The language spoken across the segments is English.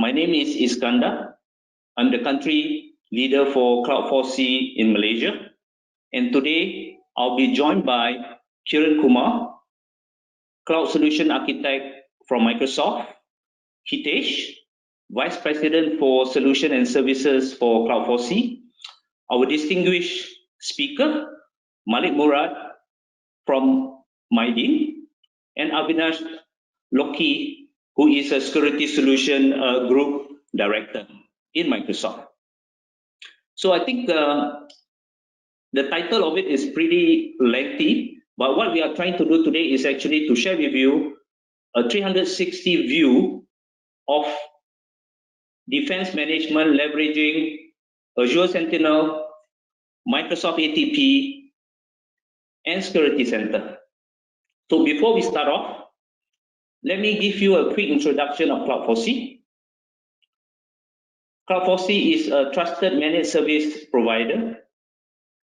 My name is Iskandar. I'm the country leader for Cloud4C in Malaysia. And today I'll be joined by Kiran Kumar, Cloud Solution Architect from Microsoft, Hitesh, Vice President for Solution and Services for Cloud4C, our distinguished speaker, Malik Murad from MITRE, and Avinash Loki, who is a Security Solution Group Director in Microsoft. So I think the title of it is pretty lengthy, but what we are trying to do today is actually to share with you a 360 view of defense management leveraging Azure Sentinel, Microsoft ATP, and Security Center. So before we start off, let me give you a quick introduction of Cloud4C. Cloud4C is a trusted managed service provider.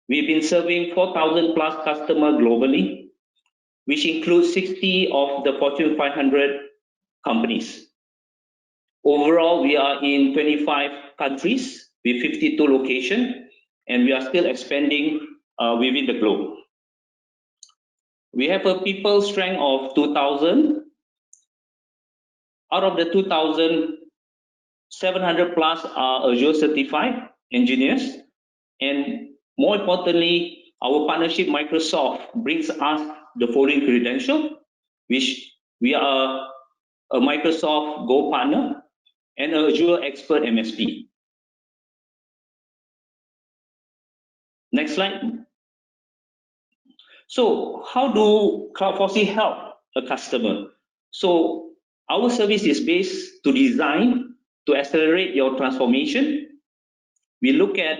We've been serving 4,000 plus customers globally, which includes 60 of the Fortune 500 companies. Overall, we are in 25 countries with 52 locations, and we are still expanding within the globe. We have a people strength of 2,000. Out of the 2,000, 700 plus are Azure certified engineers, and more importantly, our partnership Microsoft brings us the following credential, which we are a Microsoft Go partner and an Azure expert MSP. Next slide. So how do Cloud4C help a customer? So our service is based to design to accelerate your transformation. We look at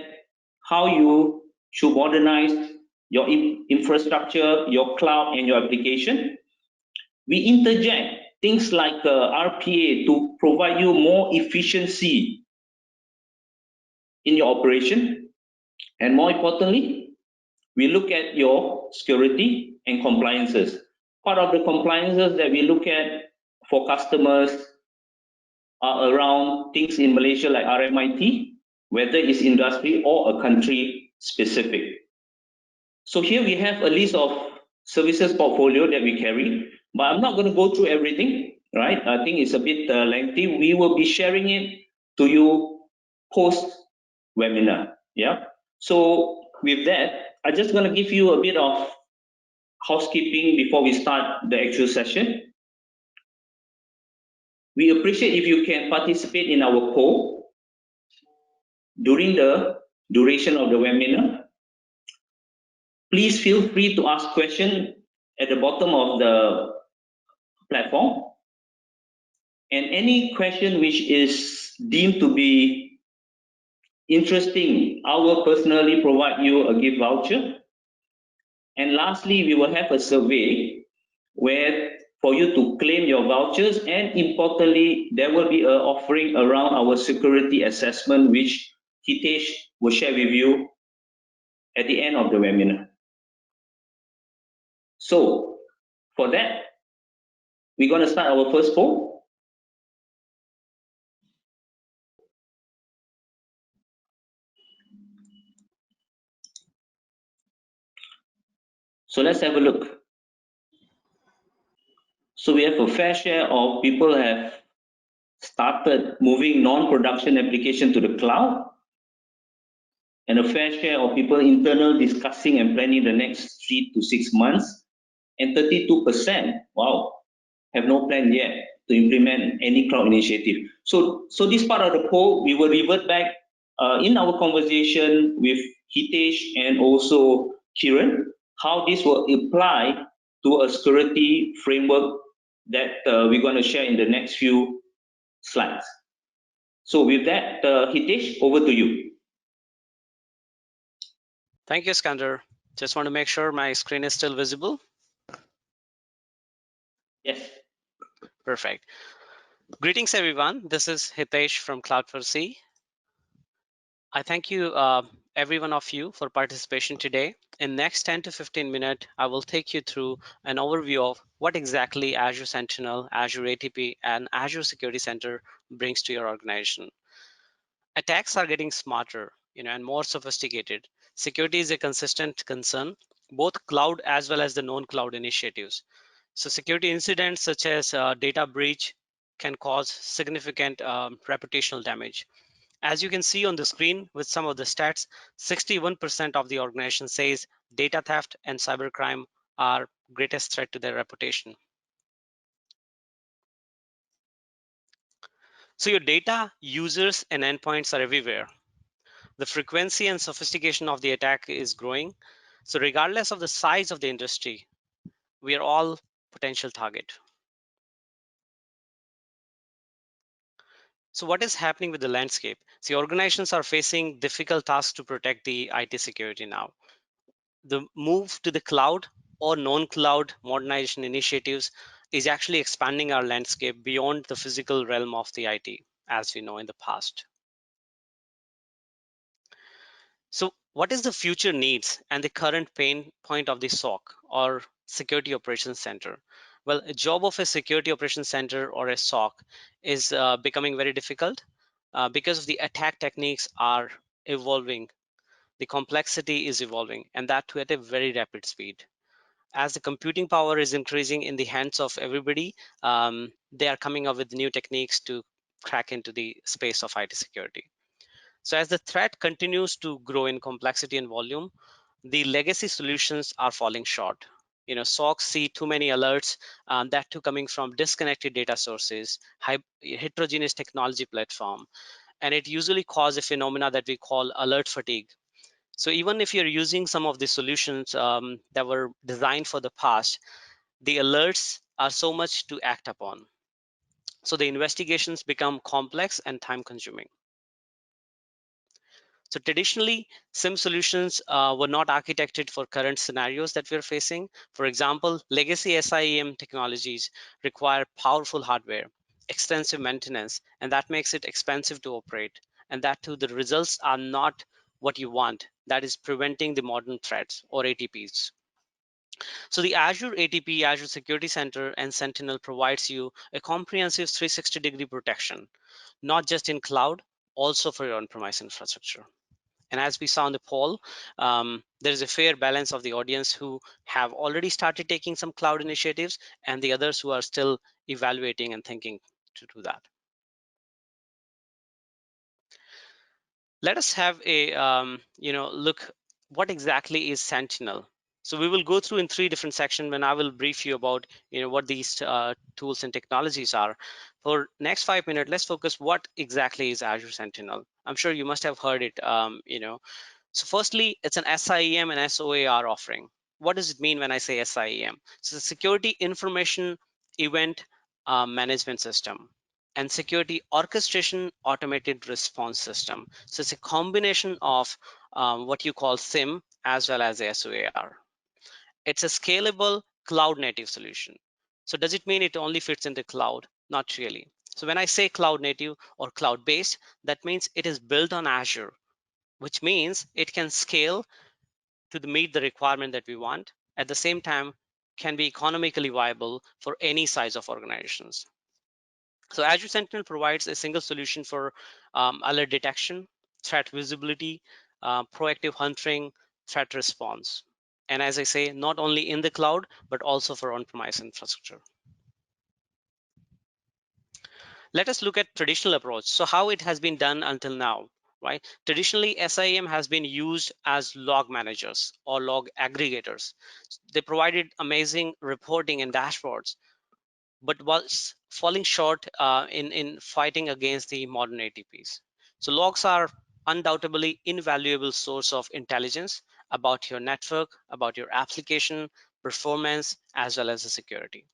how you should modernize your infrastructure, your cloud, and your application. We interject things like RPA to provide you more efficiency in your operation. And more importantly, we look at your security and compliances. Part of the compliances that we look at for customers are around things in Malaysia like RMIT, whether it's industry or a country specific. So here we have a list of services portfolio that we carry, but I'm not going to go through everything, right? I think it's a bit lengthy. We will be sharing it to you post-webinar, yeah? So with that, I'm just going to give you a bit of housekeeping before we start the actual session. We appreciate if you can participate in our poll during the duration of the webinar. Please feel free to ask questions at the bottom of the platform. And any question which is deemed to be interesting, I will personally provide you a gift voucher. And lastly, we will have a survey where for you to claim your vouchers, and importantly, there will be an offering around our security assessment, which Hitesh will share with you at the end of the webinar. So for that, we're going to start our first poll. So let's have a look. So we have a fair share of people have started moving non-production application to the cloud, and a fair share of people internal discussing and planning the next 3 to 6 months, and 32%, wow, have no plan yet to implement any cloud initiative. So this part of the poll, we will revert back in our conversation with Hitesh and also Kiran, how this will apply to a security framework that we're going to share in the next few slides. So with that, Hitesh, over to you. Thank you, Iskandar. Just want to make sure my screen is still visible. Yes. Perfect. Greetings, everyone. This is Hitesh from Cloud4C. I thank you, every one of you for participation today. In next 10 to 15 minutes, I will take you through an overview of what exactly Azure Sentinel, Azure ATP, and Azure Security Center brings to your organization. Attacks are getting smarter, and more sophisticated. Security is a consistent concern, both cloud as well as the non-cloud initiatives. So security incidents such as data breach can cause significant reputational damage. As you can see on the screen with some of the stats, 61% of the organization says data theft and cybercrime are greatest threat to their reputation. So your data, users, and endpoints are everywhere. The frequency and sophistication of the attack is growing. So regardless of the size of the industry, we are all potential target. So what is happening with the landscape? See, organizations are facing difficult tasks to protect the IT security now. The move to the cloud or non-cloud modernization initiatives is actually expanding our landscape beyond the physical realm of the IT, as we know in the past. So what is the future needs and the current pain point of the SOC or Security Operations Center? Well, a job of a Security Operations Center or a SOC is becoming very difficult because of the attack techniques are evolving. The complexity is evolving, and that too at a very rapid speed. As the computing power is increasing in the hands of everybody, they are coming up with new techniques to crack into the space of IT security. So as the threat continues to grow in complexity and volume, the legacy solutions are falling short. SOCs see too many alerts, that too coming from disconnected data sources, heterogeneous technology platform, and it usually causes a phenomena that we call alert fatigue. So even if you're using some of the solutions that were designed for the past, the alerts are so much to act upon. So the investigations become complex and time consuming. So traditionally, SIEM solutions were not architected for current scenarios that we're facing. For example, legacy SIEM technologies require powerful hardware, extensive maintenance, and that makes it expensive to operate. And that too, the results are not what you want. That is preventing the modern threats or ATPs. So the Azure ATP, Azure Security Center, and Sentinel provides you a comprehensive 360-degree protection, not just in cloud, also for your on-premise infrastructure. And as we saw in the poll, there is a fair balance of the audience who have already started taking some cloud initiatives and the others who are still evaluating and thinking to do that. Let us have a look what exactly is Sentinel. So we will go through in 3 different sections when I will brief you about what these tools and technologies are. For next 5 minutes, let's focus what exactly is Azure Sentinel. I'm sure you must have heard it. So firstly, it's an SIEM and SOAR offering. What does it mean when I say SIEM? So the Security Information Event Management System and Security Orchestration Automated Response System. So it's a combination of what you call SIEM as well as SOAR. It's a scalable cloud native solution. So does it mean it only fits in the cloud? Not really. So when I say cloud native or cloud based, that means it is built on Azure, which means it can scale to meet the requirement that we want. At the same time, can be economically viable for any size of organizations. So Azure Sentinel provides a single solution for alert detection, threat visibility, proactive hunting, threat response. And as I say, not only in the cloud, but also for on-premise infrastructure. Let us look at traditional approach. So how it has been done until now, right? Traditionally, SIEM has been used as log managers or log aggregators. They provided amazing reporting and dashboards, but was falling short in fighting against the modern ATPs. So logs are undoubtedly invaluable source of intelligence about your network, about your application, performance, as well as the security.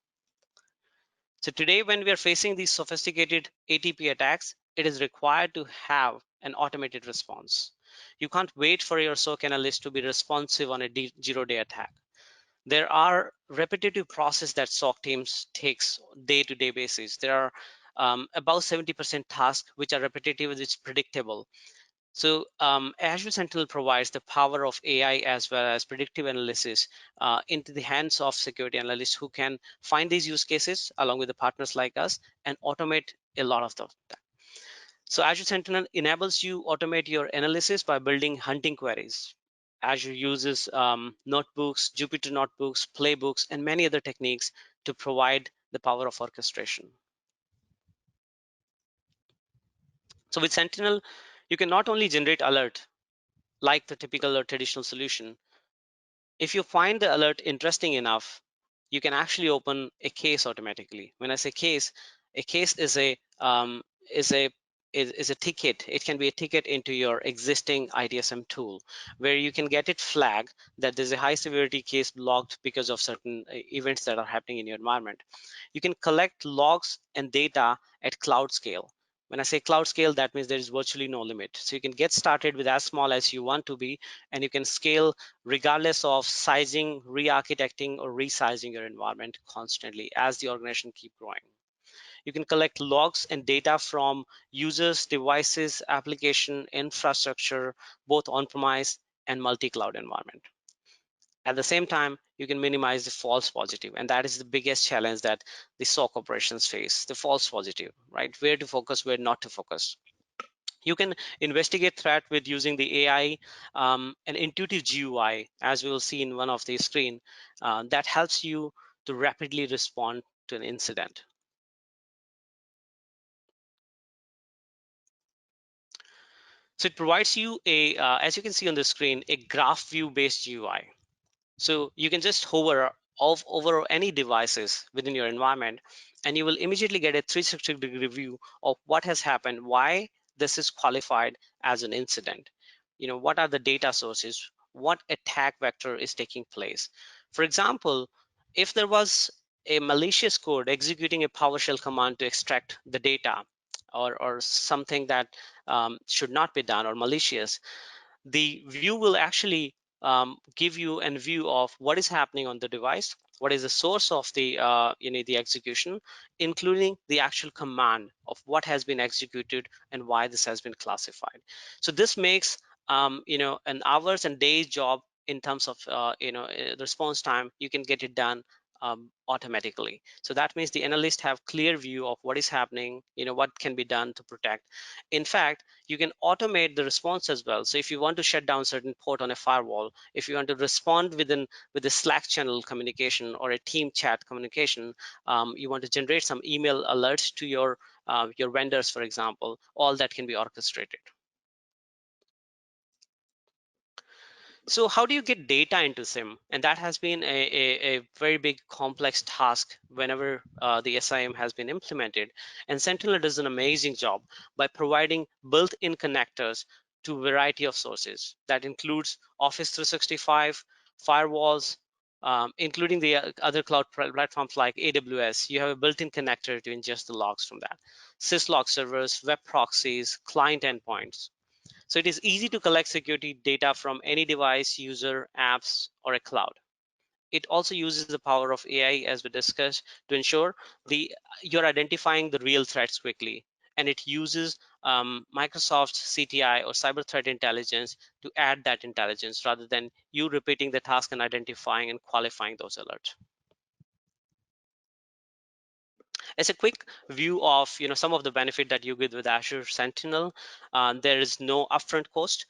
So today, when we are facing these sophisticated ATP attacks, it is required to have an automated response. You can't wait for your SOC analyst to be responsive on a zero-day attack. There are repetitive process that SOC teams takes day-to-day basis. There are about 70% tasks which are repetitive, which is predictable. So Azure Sentinel provides the power of AI as well as predictive analysis into the hands of security analysts who can find these use cases along with the partners like us and automate a lot of them. So Azure Sentinel enables you automate your analysis by building hunting queries. Azure uses notebooks, Jupyter notebooks, playbooks, and many other techniques to provide the power of orchestration. So with Sentinel, you can not only generate alert like the typical or traditional solution. If you find the alert interesting enough, you can actually open a case automatically. When I say case, a case is a is a is a ticket. It can be a ticket into your existing ITSM tool, where you can get it flagged that there's a high severity case logged because of certain events that are happening in your environment. You can collect logs and data at cloud scale. When I say cloud scale, that means there is virtually no limit. So you can get started with as small as you want to be, and you can scale regardless of sizing, re-architecting, or resizing your environment constantly as the organization keep growing. You can collect logs and data from users, devices, application, infrastructure, both on-premise and multi-cloud environment. At the same time, you can minimize the false positive, and that is the biggest challenge that the SOC operations face, the false positive, right? Where to focus, where not to focus. You can investigate threat with using the AI, an intuitive GUI, as we will see in one of the screen, that helps you to rapidly respond to an incident. So it provides you a, as you can see on the screen, a graph view based GUI. So you can just hover over any devices within your environment, and you will immediately get a 360-degree view of what has happened, why this is qualified as an incident. You know, what are the data sources, what attack vector is taking place. For example, if there was a malicious code executing a PowerShell command to extract the data, or something that should not be done or malicious, the view will actually give you a view of what is happening on the device, what is the source of the the execution, including the actual command of what has been executed and why this has been classified. So this makes an hours and days job in terms of response time. You can get it done automatically. So that means the analysts have clear view of what is happening, what can be done to protect. In fact, you can automate the response as well. So if you want to shut down certain port on a firewall, if you want to respond with a Slack channel communication or a team chat communication, you want to generate some email alerts to your vendors, for example, all that can be orchestrated. So how do you get data into SIEM? And that has been a very big complex task whenever the SIEM has been implemented. And Sentinel does an amazing job by providing built-in connectors to a variety of sources. That includes Office 365, firewalls, including the other cloud platforms like AWS. You have a built-in connector to ingest the logs from that. Syslog servers, web proxies, client endpoints. So it is easy to collect security data from any device, user, apps, or a cloud. It also uses the power of AI, as we discussed, to ensure you're identifying the real threats quickly. And it uses Microsoft's CTI or cyber threat intelligence to add that intelligence rather than you repeating the task and identifying and qualifying those alerts. As a quick view of some of the benefit that you get with Azure Sentinel, there is no upfront cost.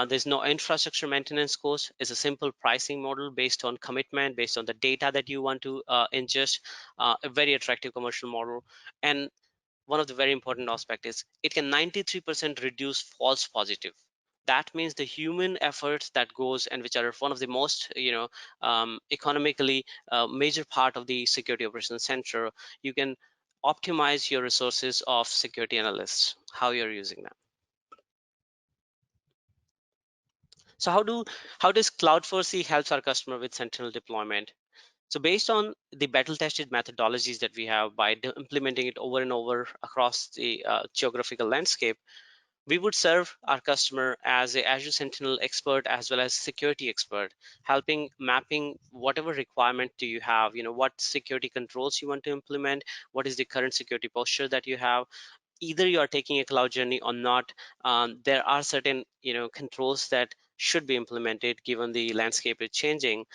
There's no infrastructure maintenance cost. It's a simple pricing model based on commitment, based on the data that you want to ingest. A very attractive commercial model. And one of the very important aspects is it can 93% reduce false positive. That means the human efforts that goes and which are one of the most economically major part of the security operations center. You can optimize your resources of security analysts, how you're using them. So how does Cloud4C helps our customer with Sentinel deployment? So based on the battle tested methodologies that we have by implementing it over and over across the geographical landscape, we would serve our customer as a Azure Sentinel expert as well as security expert, helping mapping whatever requirement do you have, what security controls you want to implement, what is the current security posture that you have, either you are taking a cloud journey or not, there are certain controls that should be implemented given the landscape is changing.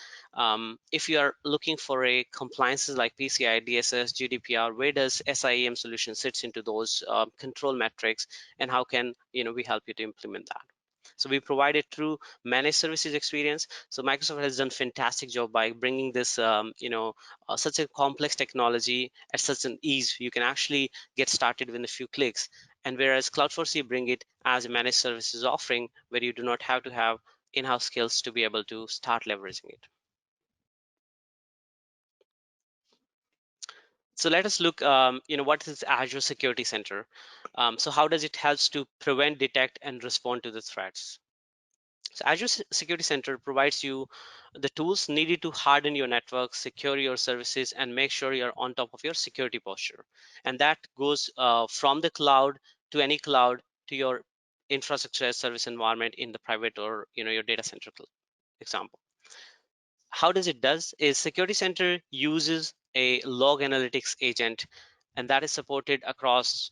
If you are looking for a compliances like PCI DSS GDPR, where does SIEM solution sits into those control metrics, and how can we help you to implement that? So we provide it through managed services experience. So Microsoft has done fantastic job by bringing this such a complex technology at such an ease. You can actually get started within a few clicks, and whereas Cloud4C bring it as a managed services offering where you do not have to have in-house skills to be able to start leveraging it. So let us look, what is Azure Security Center? So how does it helps to prevent, detect, and respond to the threats? So Azure Security Center provides you the tools needed to harden your network, secure your services, and make sure you're on top of your security posture. And that goes from the cloud to any cloud to your infrastructure as service environment in the private or your data center example. How does it does is Security Center uses a log analytics agent, and that is supported across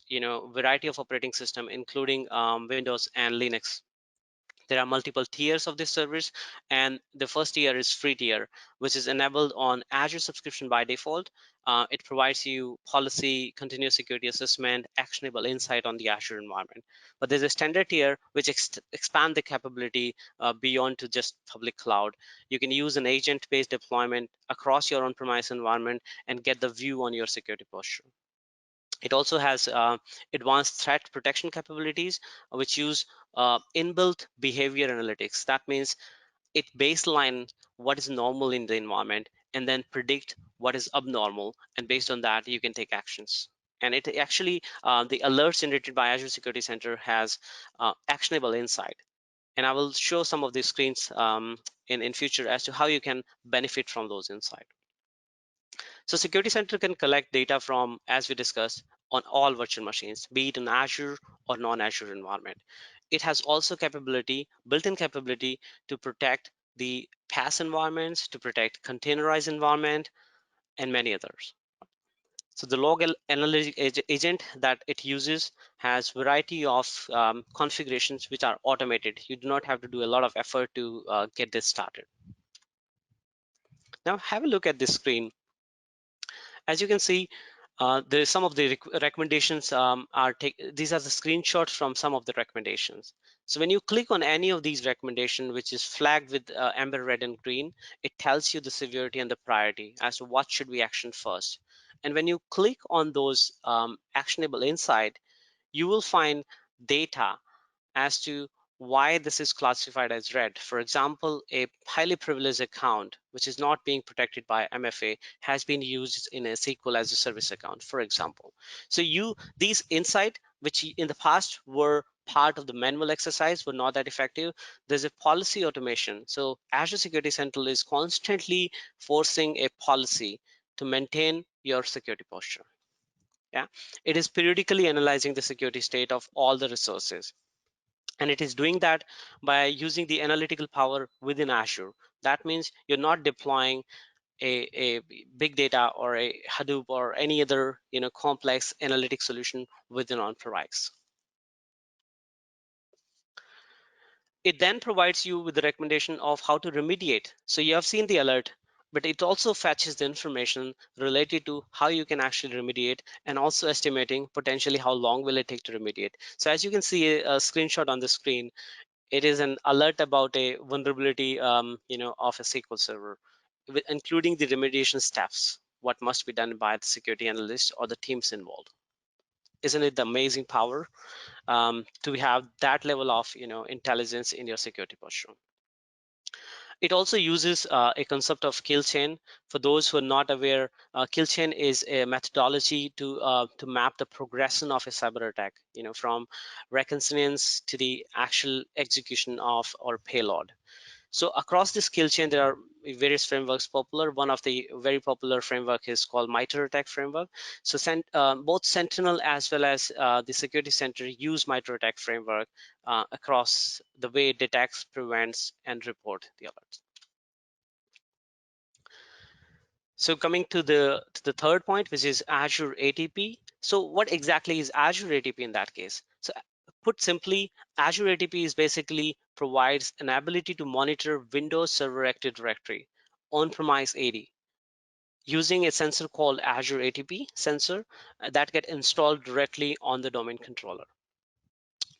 variety of operating system, including Windows and Linux. There are multiple tiers of this service, and the first tier is free tier, which is enabled on Azure subscription by default. It provides you policy, continuous security assessment, actionable insight on the Azure environment. But there's a standard tier which expand the capability beyond to just public cloud. You can use an agent-based deployment across your on-premise environment and get the view on your security posture. It also has advanced threat protection capabilities, which use inbuilt behavior analytics. That means it baseline what is normal in the environment and then predict what is abnormal. And based on that, you can take actions. And it actually, the alerts generated by Azure Security Center has actionable insight. And I will show some of these screens in future as to how you can benefit from those insights. So Security Center can collect data from, as we discussed, on all virtual machines, be it an Azure or non-Azure environment. It has also built-in capability to protect the PaaS environments, to protect containerized environment, and many others. So the log analytic agent that it uses has variety of configurations which are automated. You do not have to do a lot of effort to get this started. Now have a look at this screen. As you can see, there's some of the recommendations these are the screenshots from some of the recommendations. So when you click on any of these recommendations, which is flagged with amber, red, and green, it tells you the severity and the priority as to what should we action first. And when you click on those actionable insight, you will find data as to why this is classified as red. For example, a highly privileged account, which is not being protected by MFA, has been used in a SQL as a service account, for example. So these insight, which in the past were part of the manual exercise, were not that effective. There's a policy automation. So Azure Security Central is constantly forcing a policy to maintain your security posture. Yeah, it is periodically analyzing the security state of all the resources. And it is doing that by using the analytical power within Azure. That means you're not deploying a big data or a Hadoop or any other complex analytic solution within on-premise. It then provides you with the recommendation of how to remediate. So you have seen the alert, but it also fetches the information related to how you can actually remediate, and also estimating potentially how long will it take to remediate. So as you can see a screenshot on the screen, it is an alert about a vulnerability of a SQL server, including the remediation steps, what must be done by the security analyst or the teams involved. Isn't it the amazing power to have that level of intelligence in your security posture? It also uses a concept of kill chain. For those who are not aware, kill chain is a methodology to map the progression of a cyber attack, from reconnaissance to the actual execution of or payload. So across this kill chain, there are various frameworks popular. One of the very popular framework is called MITRE attack framework. So both Sentinel as well as the Security Center use MITRE attack framework across the way it detects, prevents, and report the alerts. So coming to the third point, which is Azure ATP. So what exactly is Azure ATP in that case? So put simply, Azure ATP is basically provides an ability to monitor Windows Server Active Directory on-premise AD using a sensor called Azure ATP sensor that get installed directly on the domain controller,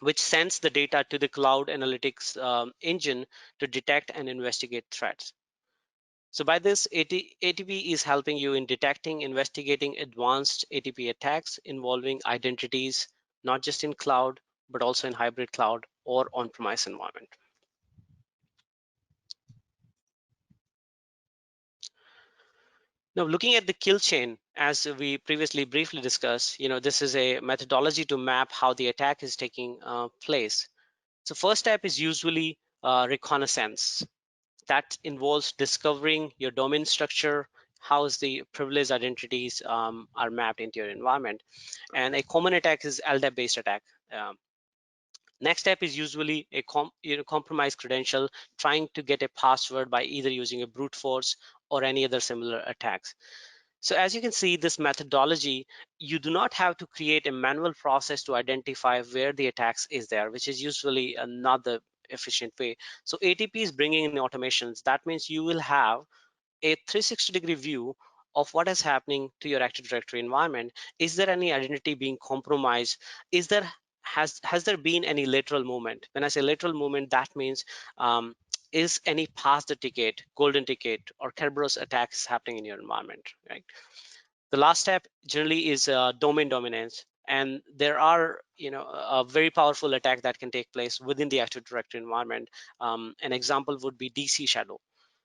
which sends the data to the cloud analytics engine to detect and investigate threats. So by this, ATP is helping you in detecting, investigating advanced ATP attacks involving identities, not just in cloud, but also in hybrid cloud or on-premise environment. Now, looking at the kill chain, as we previously briefly discussed, this is a methodology to map how the attack is taking place. So first step is usually reconnaissance. That involves discovering your domain structure, how the privileged identities are mapped into your environment. And a common attack is LDAP-based attack. Next step is usually a compromised credential, trying to get a password by either using a brute force or any other similar attacks. So as you can see, this methodology, you do not have to create a manual process to identify where the attacks is there, which is usually not the efficient way. So ATP is bringing in automations. That means you will have a 360-degree view of what is happening to your Active Directory environment. Is there any identity being compromised? Is there has there been any lateral movement? When I say lateral movement, that means is any pass the ticket, golden ticket, or Kerberos attacks happening in your environment, right? The last step generally is domain dominance, and there are a very powerful attack that can take place within the Active Directory environment. An example would be DC shadow.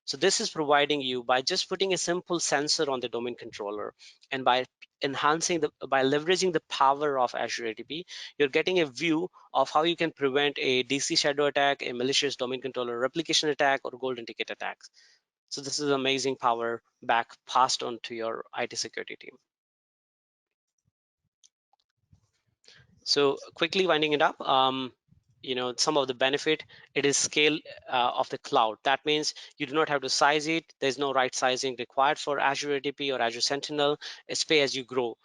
So this is providing you, by just putting a simple sensor on the domain controller and by by leveraging the power of Azure ATP, you're getting a view of how you can prevent a DC shadow attack, a malicious domain controller replication attack, or golden ticket attacks. So this is amazing power back passed on to your IT security team. So quickly winding it up, some of the benefit, it is scale of the cloud. That means you do not have to size it. There's no right sizing required for Azure ADP or Azure Sentinel. It's pay as you grow.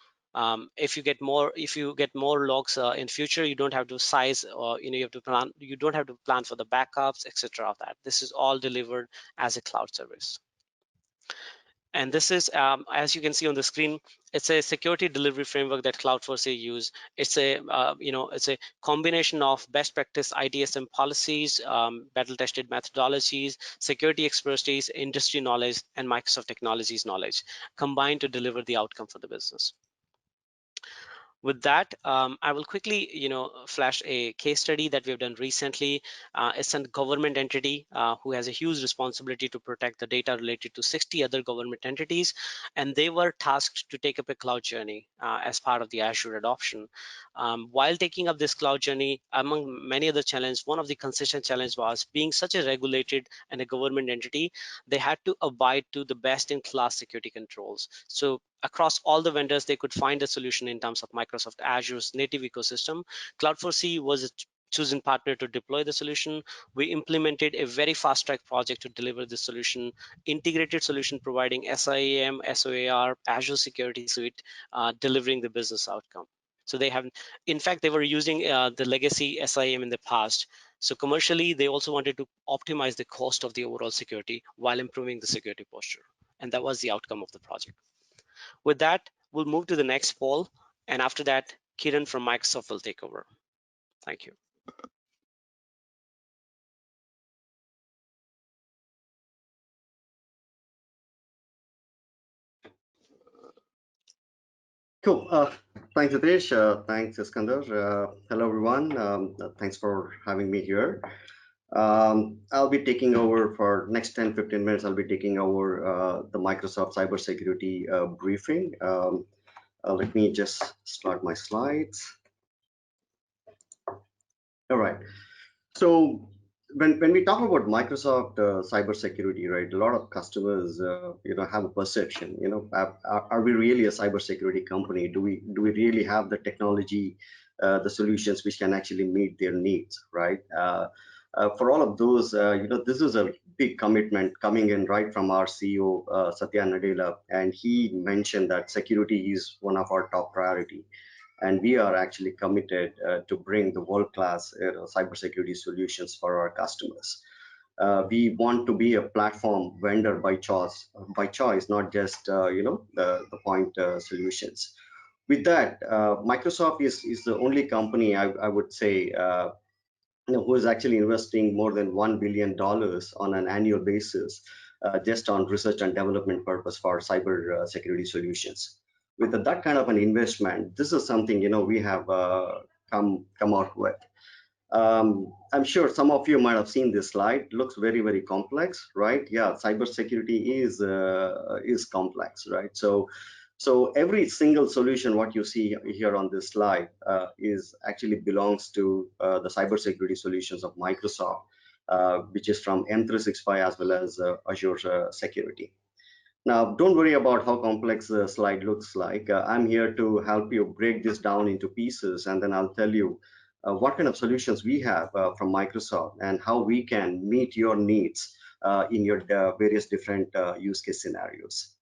If you get more logs in future, you don't have to size, or you have to plan. You don't have to plan for the backups, etc. Of that. This is all delivered as a cloud service. And this is, as you can see on the screen, it's a security delivery framework that Cloud4C use. It's it's a combination of best practice ITSM policies, battle-tested methodologies, security expertise, industry knowledge, and Microsoft technologies knowledge combined to deliver the outcome for the business. With that, I will quickly, flash a case study that we've done recently. It's a government entity who has a huge responsibility to protect the data related to 60 other government entities, and they were tasked to take up a cloud journey as part of the Azure adoption. While taking up this cloud journey, among many other challenges, one of the consistent challenges was being such a regulated and a government entity, they had to abide to the best-in-class security controls. So across all the vendors, they could find a solution in terms of Microsoft Azure's native ecosystem. Cloud4C was a chosen partner to deploy the solution. We implemented a very fast track project to deliver this solution, integrated solution providing SIEM, SOAR, Azure Security Suite, delivering the business outcome. So they have, in fact, they were using the legacy SIEM in the past. So commercially, they also wanted to optimize the cost of the overall security while improving the security posture. And that was the outcome of the project. With that, we'll move to the next poll. And after that, Kiran from Microsoft will take over. Thank you. Cool. Thanks, Hitesh. Thanks, Iskander. Hello, everyone. Thanks for having me here. I'll be taking over for next 10-15 minutes. I'll be taking over the Microsoft cybersecurity briefing. Let me just start my slides. All right. So when we talk about Microsoft cybersecurity, right, a lot of customers, have a perception, are we really a cybersecurity company? Do we really have the technology, the solutions which can actually meet their needs, right? For all of those, this is a big commitment coming in right from our CEO, Satya Nadella, and he mentioned that security is one of our top priority. And we are actually committed to bring the world-class cybersecurity solutions for our customers. We want to be a platform vendor by choice, not just the point solutions. With that, Microsoft is the only company I would say who is actually investing more than $1 billion on an annual basis just on research and development purpose for cyber security solutions. With that kind of an investment, this is something we have come out with. I'm sure some of you might have seen this slide. It looks very, very complex, right? Yeah, cybersecurity is complex, right? So every single solution, what you see here on this slide, is actually belongs to the cybersecurity solutions of Microsoft, which is from M365 as well as Azure Security. Now, don't worry about how complex the slide looks like. I'm here to help you break this down into pieces, and then I'll tell you what kind of solutions we have from Microsoft and how we can meet your needs in your various different use case scenarios.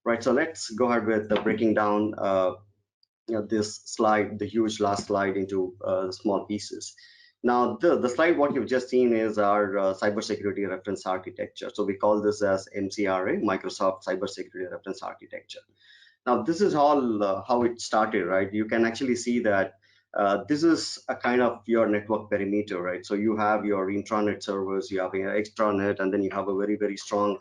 Right, so let's go ahead with breaking down this slide, the huge last slide, into small pieces. Now, the slide what you've just seen is our cybersecurity reference architecture. So we call this as MCRA, Microsoft Cybersecurity Reference Architecture. Now, this is all how it started, right? You can actually see that this is a kind of your network perimeter, right? So you have your intranet servers, you have your extranet, and then you have a very, very strong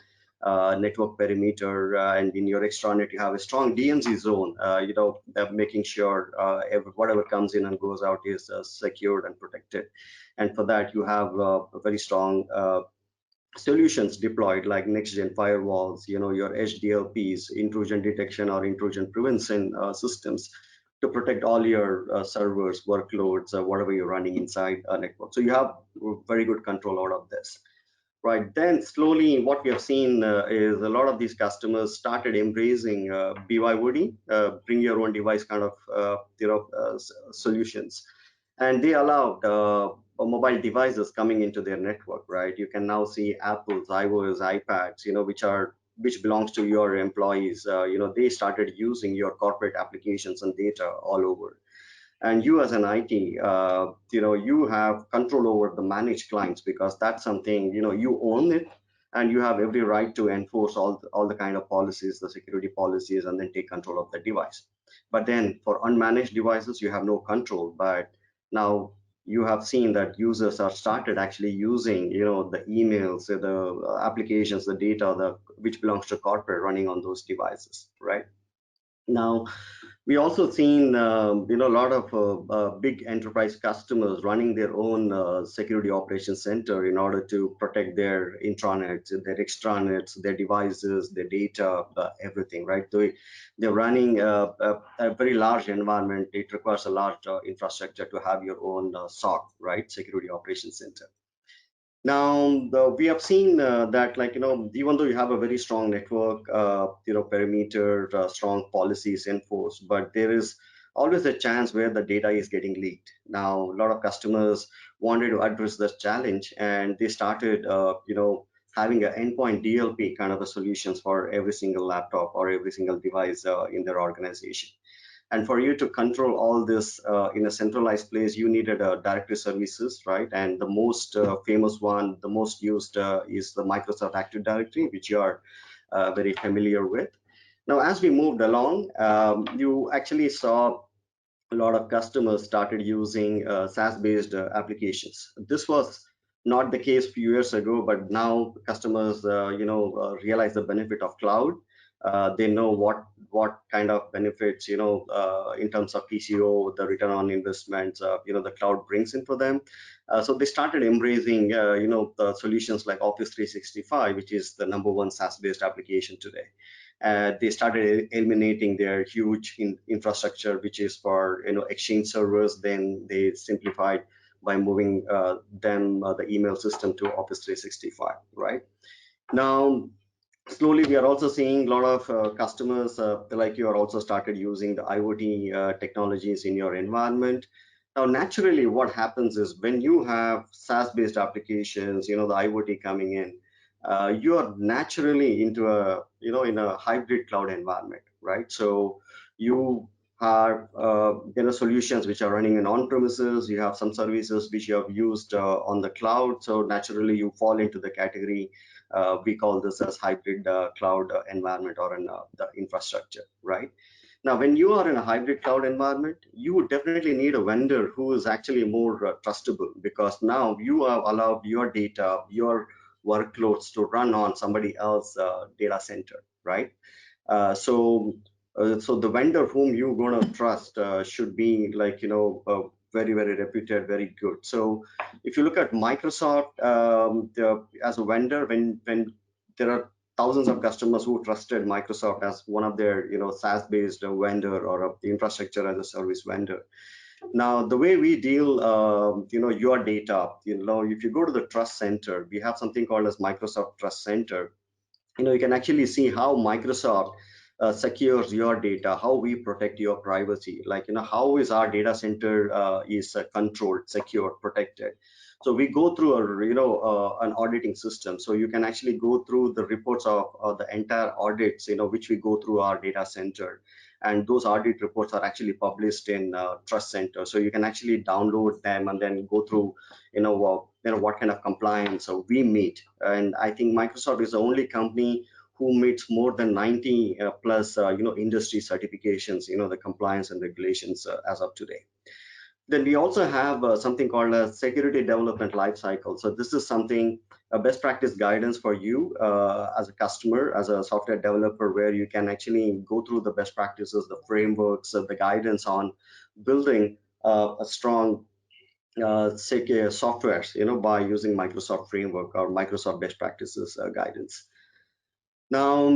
network perimeter, and in your extranet you have a strong DMZ zone, making sure whatever comes in and goes out is secured and protected. And for that you have very strong solutions deployed, like next-gen firewalls, your HDLPs, intrusion detection or intrusion prevention systems to protect all your servers, workloads, whatever you're running inside a network. So you have very good control out of this. Right, then slowly what we have seen is a lot of these customers started embracing BYOD, bring your own device kind of solutions, and they allowed mobile devices coming into their network. Right, you can now see Apple's iOS, iPads, which belongs to your employees. They started using your corporate applications and data all over. And you as an IT, you have control over the managed clients, because that's something, you own it, and you have every right to enforce all the kind of policies, the security policies, and then take control of the device. But then for unmanaged devices, you have no control. But now you have seen that users are started actually using, the emails, the applications, the data, which belongs to corporate running on those devices, right? Now, we also seen a lot of big enterprise customers running their own security operations center in order to protect their intranets, their extranets, their devices, their data, everything, right? They're running a very large environment. It requires a large infrastructure to have your own SOC, right? Security operations center. Now, we have seen that, even though you have a very strong network, perimeter, strong policies enforced, but there is always a chance where the data is getting leaked. Now, a lot of customers wanted to address this challenge, and they started, having an endpoint DLP kind of a solutions for every single laptop or every single device in their organization. And for you to control all this in a centralized place, you needed directory services, right? And the most famous one, the most used is the Microsoft Active Directory, which you are very familiar with. Now, as we moved along, you actually saw a lot of customers started using SaaS-based applications. This was not the case a few years ago, but now customers, realize the benefit of cloud. They know what kind of benefits, in terms of TCO, the return on investments, the cloud brings in for them. So they started embracing, the solutions like Office 365, which is the #1 SaaS-based application today. They started eliminating their huge infrastructure, which is for Exchange servers. Then they simplified by moving the email system to Office 365, right? Now, slowly we are also seeing a lot of customers like you are also started using the IoT technologies in your environment. Now, naturally, what happens is when you have SaaS-based applications, the IoT coming in, you are naturally into in a hybrid cloud environment, right? So you have, solutions which are running in on-premises. You have some services which you have used on the cloud. So naturally, you fall into the category. We call this as hybrid cloud environment or in the infrastructure, right? Now, when you are in a hybrid cloud environment, you would definitely need a vendor who is actually more trustable, because now you have allowed your data, your workloads to run on somebody else's data center, right? So the vendor whom you're going to trust should be like, very, very reputed, very good. So if you look at Microsoft as a vendor, when there are thousands of customers who trusted Microsoft as one of their, SaaS-based vendor or the infrastructure as a service vendor. Now, the way we deal, your data, if you go to the Trust Center, we have something called as Microsoft Trust Center. You can actually see how Microsoft secures your data, how we protect your privacy, like, how is our data center is controlled, secure, protected. So we go through an auditing system. So you can actually go through the reports of the entire audits, which we go through our data center. And those audit reports are actually published in Trust Center. So you can actually download them and then go through, what kind of compliance we meet. And I think Microsoft is the only company who meets more than 90 plus, industry certifications, the compliance and regulations as of today. Then we also have something called a security development lifecycle. So this is something, a best practice guidance for you as a customer, as a software developer, where you can actually go through the best practices, the frameworks, the guidance on building a strong secure softwares, by using Microsoft framework or Microsoft best practices guidance. Now,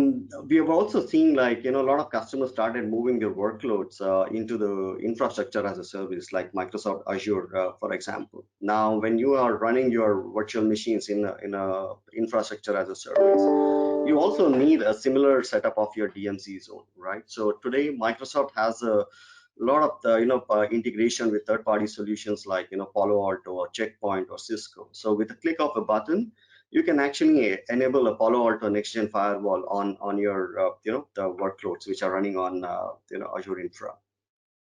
we have also seen, like, a lot of customers started moving their workloads into the infrastructure as a service, like Microsoft Azure, for example. Now, when you are running your virtual machines in a infrastructure as a service, you also need a similar setup of your DMZ zone, right? So today, Microsoft has a lot of the, integration with third-party solutions like, Palo Alto or Checkpoint or Cisco. So with a click of a button, you can actually enable a Palo Alto next-gen firewall on your, the workloads which are running on, Azure Infra.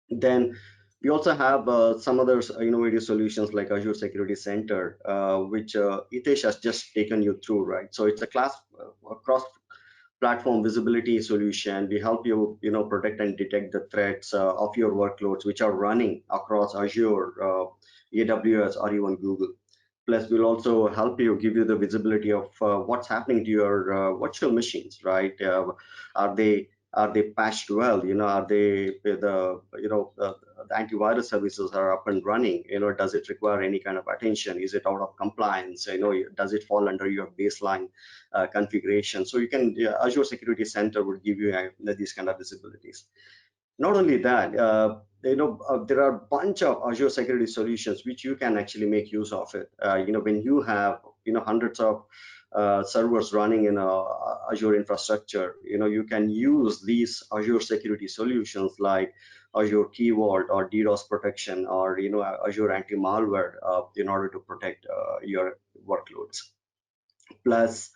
Then we also have some other innovative solutions like Azure Security Center, which Hitesh has just taken you through, right? So it's a cross-platform visibility solution. We help you, protect and detect the threats of your workloads which are running across Azure, AWS, or even Google. Plus, we'll also help you, give you the visibility of what's happening to your virtual machines, right? Are they patched well? Are they the antivirus services are up and running? Does it require any kind of attention? Is it out of compliance? Does it fall under your baseline configuration? So you can Azure Security Center would give you these kind of visibilities. Not only that, there are a bunch of Azure security solutions which you can actually make use of it. When you have hundreds of servers running in Azure infrastructure, you can use these Azure security solutions like Azure Key Vault or DDoS protection or Azure anti-malware in order to protect your workloads. Plus,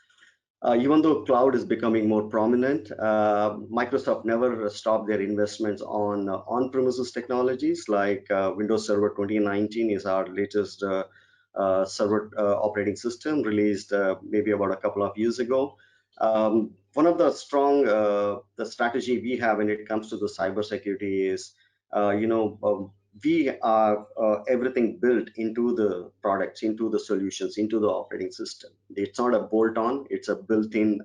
even though cloud is becoming more prominent, Microsoft never stopped their investments on on-premises technologies like Windows Server 2019 is our latest server operating system released maybe about a couple of years ago. One of the strong the strategy we have when it comes to the cybersecurity is, we are everything built into the products, into the solutions, into the operating system. It's not a bolt-on, it's a built-in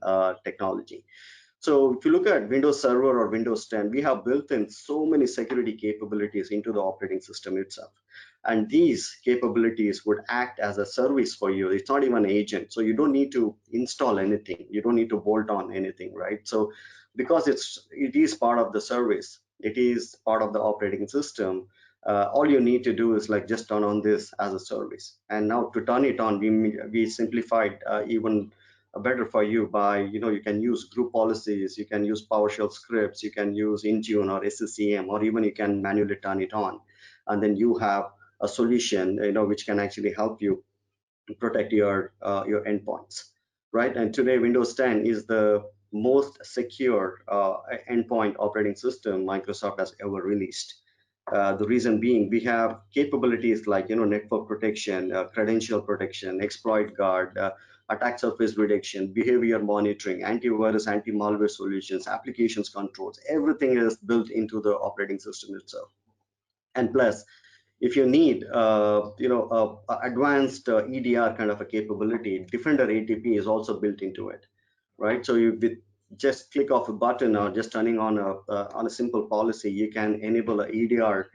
technology. So if you look at Windows Server or Windows 10, we have built in so many security capabilities into the operating system itself. And these capabilities would act as a service for you. It's not even an agent. So you don't need to install anything. You don't need to bolt on anything, right? So because it is part of the service, it is part of the operating system, all you need to do is like just turn on this as a service. And now to turn it on, we simplified even better for you by, you can use group policies, you can use PowerShell scripts, you can use Intune or SCCM, or even you can manually turn it on. And then you have a solution, which can actually help you protect your endpoints, right? And today Windows 10 is the most secure endpoint operating system Microsoft has ever released. The reason being, we have capabilities like network protection, credential protection, exploit guard, attack surface reduction, behavior monitoring, antivirus, anti-malware solutions, applications controls. Everything is built into the operating system itself. And plus, if you need advanced EDR kind of a capability, Defender ATP is also built into it, right? So you with just click of a button or just turning on a simple policy, you can enable a EDR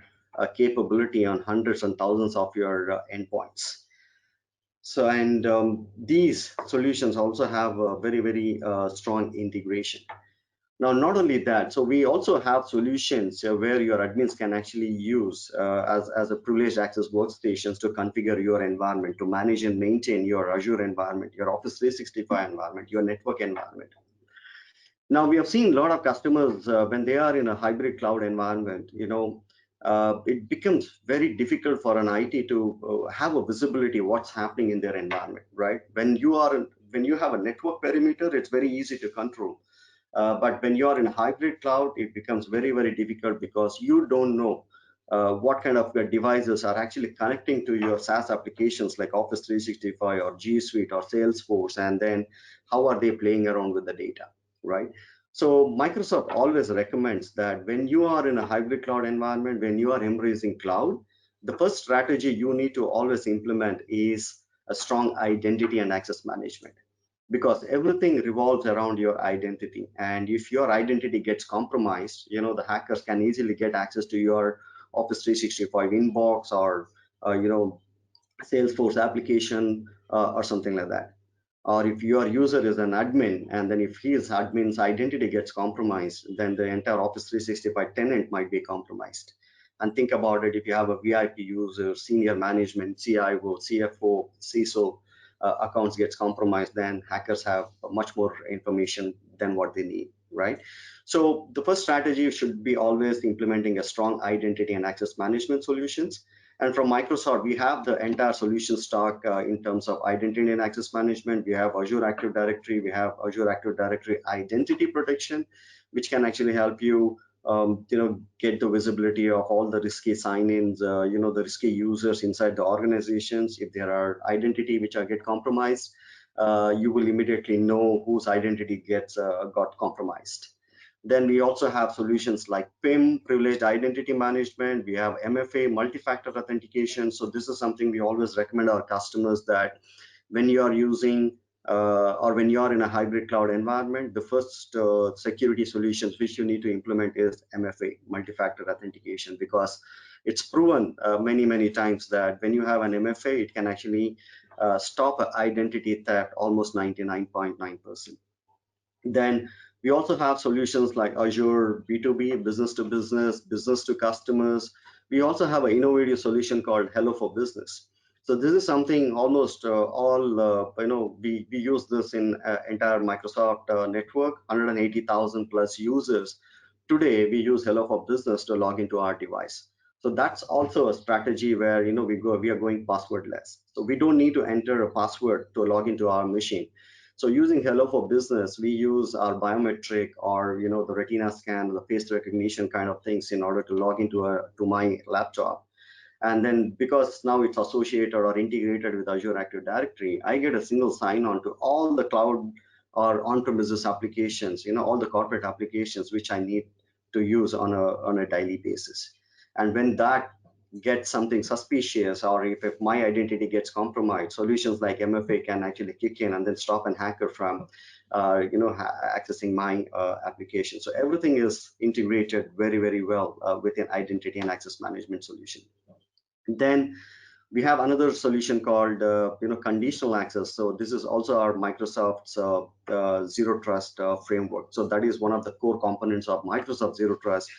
capability on hundreds and thousands of your endpoints. So, and these solutions also have a very strong integration. Now, not only that, so we also have solutions where your admins can actually use as a privileged access workstations to configure your environment, to manage and maintain your Azure environment, your Office 365 environment, your network environment. Now, we have seen a lot of customers when they are in a hybrid cloud environment, it becomes very difficult for an IT to have a visibility of what's happening in their environment, right? When you have a network perimeter, it's very easy to control. But when you are in a hybrid cloud, it becomes very difficult because you don't know what kind of devices are actually connecting to your SaaS applications like Office 365 or G Suite or Salesforce, and then how are they playing around with the data, right? So Microsoft always recommends that when you are in a hybrid cloud environment, when you are embracing cloud, the first strategy you need to always implement is a strong identity and access management, because everything revolves around your identity. And if your identity gets compromised, the hackers can easily get access to your Office 365 inbox or Salesforce application or something like that. Or if your user is an admin, and then if his admin's identity gets compromised, then the entire Office 365 tenant might be compromised. And think about it, if you have a VIP user, senior management, CIO, CFO, CISO accounts gets compromised, then hackers have much more information than what they need, right? So the first strategy should be always implementing a strong identity and access management solutions. And from Microsoft, we have the entire solution stack in terms of identity and access management. We have Azure Active Directory, we have Azure Active Directory Identity Protection, which can actually help you get the visibility of all the risky sign-ins, the risky users inside the organizations. If there are identity which are get compromised, you will immediately know whose identity got compromised. Then we also have solutions like PIM, Privileged Identity Management. We have MFA, multi-factor authentication. So this is something we always recommend our customers, that when you are using or when you are in a hybrid cloud environment, the first security solutions which you need to implement is MFA, multi-factor authentication, because it's proven many times that when you have an MFA, it can actually stop identity theft almost 99.9%. Then we also have solutions like Azure B2B, business to business, business to customers. We also have an innovative solution called Hello for Business. So this is something almost we use this in entire Microsoft network, 180,000 plus users. Today we use Hello for Business to log into our device. So that's also a strategy where we are going passwordless. So we don't need to enter a password to log into our machine. So using Hello for Business, we use our biometric or the retina scan, the face recognition kind of things in order to log into my laptop. And then because now it's associated or integrated with Azure Active Directory, I get a single sign-on to all the cloud or on-premises applications, all the corporate applications which I need to use on a daily basis. And when that get something suspicious, or if my identity gets compromised, solutions like MFA can actually kick in and then stop an hacker from accessing my application. So everything is integrated very well with an identity and access management solution. Then we have another solution called conditional access. So this is also our Microsoft's Zero Trust framework. So that is one of the core components of Microsoft Zero Trust,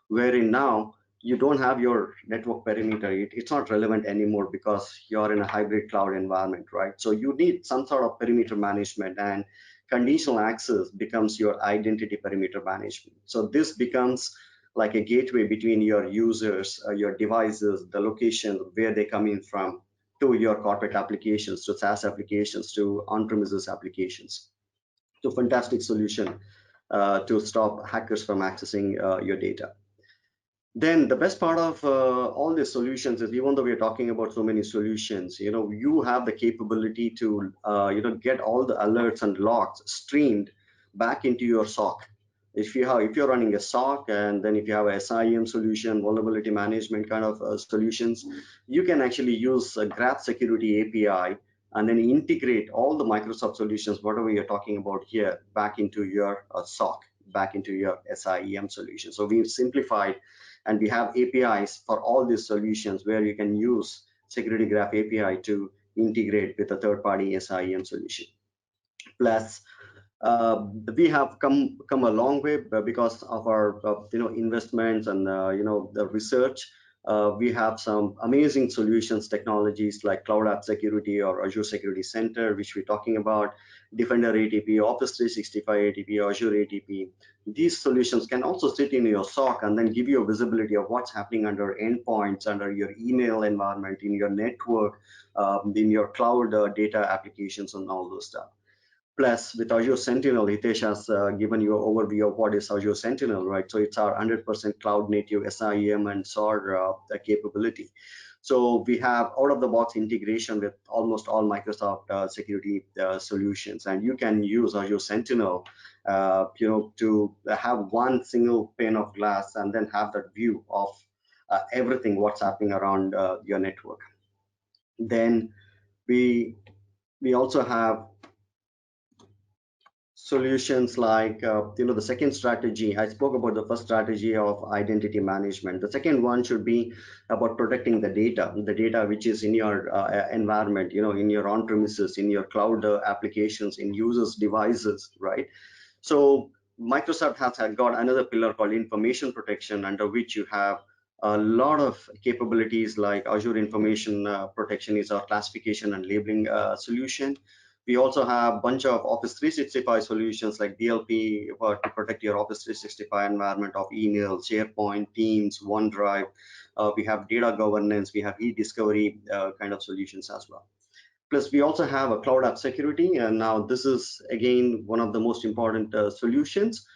wherein now you don't have your network perimeter. It's not relevant anymore because you're in a hybrid cloud environment, right? So you need some sort of perimeter management, and conditional access becomes your identity perimeter management. So this becomes like a gateway between your users, your devices, the location where they come in from, to your corporate applications, to SaaS applications, to on-premises applications. So fantastic solution to stop hackers from accessing your data. Then the best part of all these solutions is, even though we are talking about so many solutions, you have the capability to get all the alerts and logs streamed back into your SOC. If you're running a SOC, and then if you have a SIEM solution, vulnerability management kind of solutions, you can actually use a Graph Security API and then integrate all the Microsoft solutions, whatever you're talking about here, back into your SOC, back into your SIEM solution. So we've simplified, and we have APIs for all these solutions where you can use Security Graph API to integrate with a third-party SIEM solution. Plus, we have come a long way because of our investments and the research. We have some amazing solutions, technologies like Cloud Apps Security or Azure Security Center, which we're talking about, Defender ATP, Office 365 ATP, Azure ATP. These solutions can also sit in your SOC and then give you a visibility of what's happening under endpoints, under your email environment, in your network, in your cloud data applications, and all those stuff. Plus, with Azure Sentinel, Hitesh has given you an overview of what is Azure Sentinel, right? So it's our 100% cloud native SIEM and SOAR capability. So we have out-of-the-box integration with almost all Microsoft security solutions, and you can use Azure Sentinel, to have one single pane of glass and then have that view of everything what's happening around your network. Then we also have solutions like the second strategy. I spoke about the first strategy of identity management. The second one should be about protecting the data which is in your environment, in your on-premises, in your cloud applications, in users' devices, right? So Microsoft has got another pillar called information protection, under which you have a lot of capabilities like Azure Information Protection is our classification and labeling solution. We also have a bunch of Office 365 solutions like DLP to protect your Office 365 environment of email, SharePoint, Teams, OneDrive. We have data governance, we have e-discovery kind of solutions as well. Plus, we also have a Cloud Apps Security, and now this is again one of the most important solutions,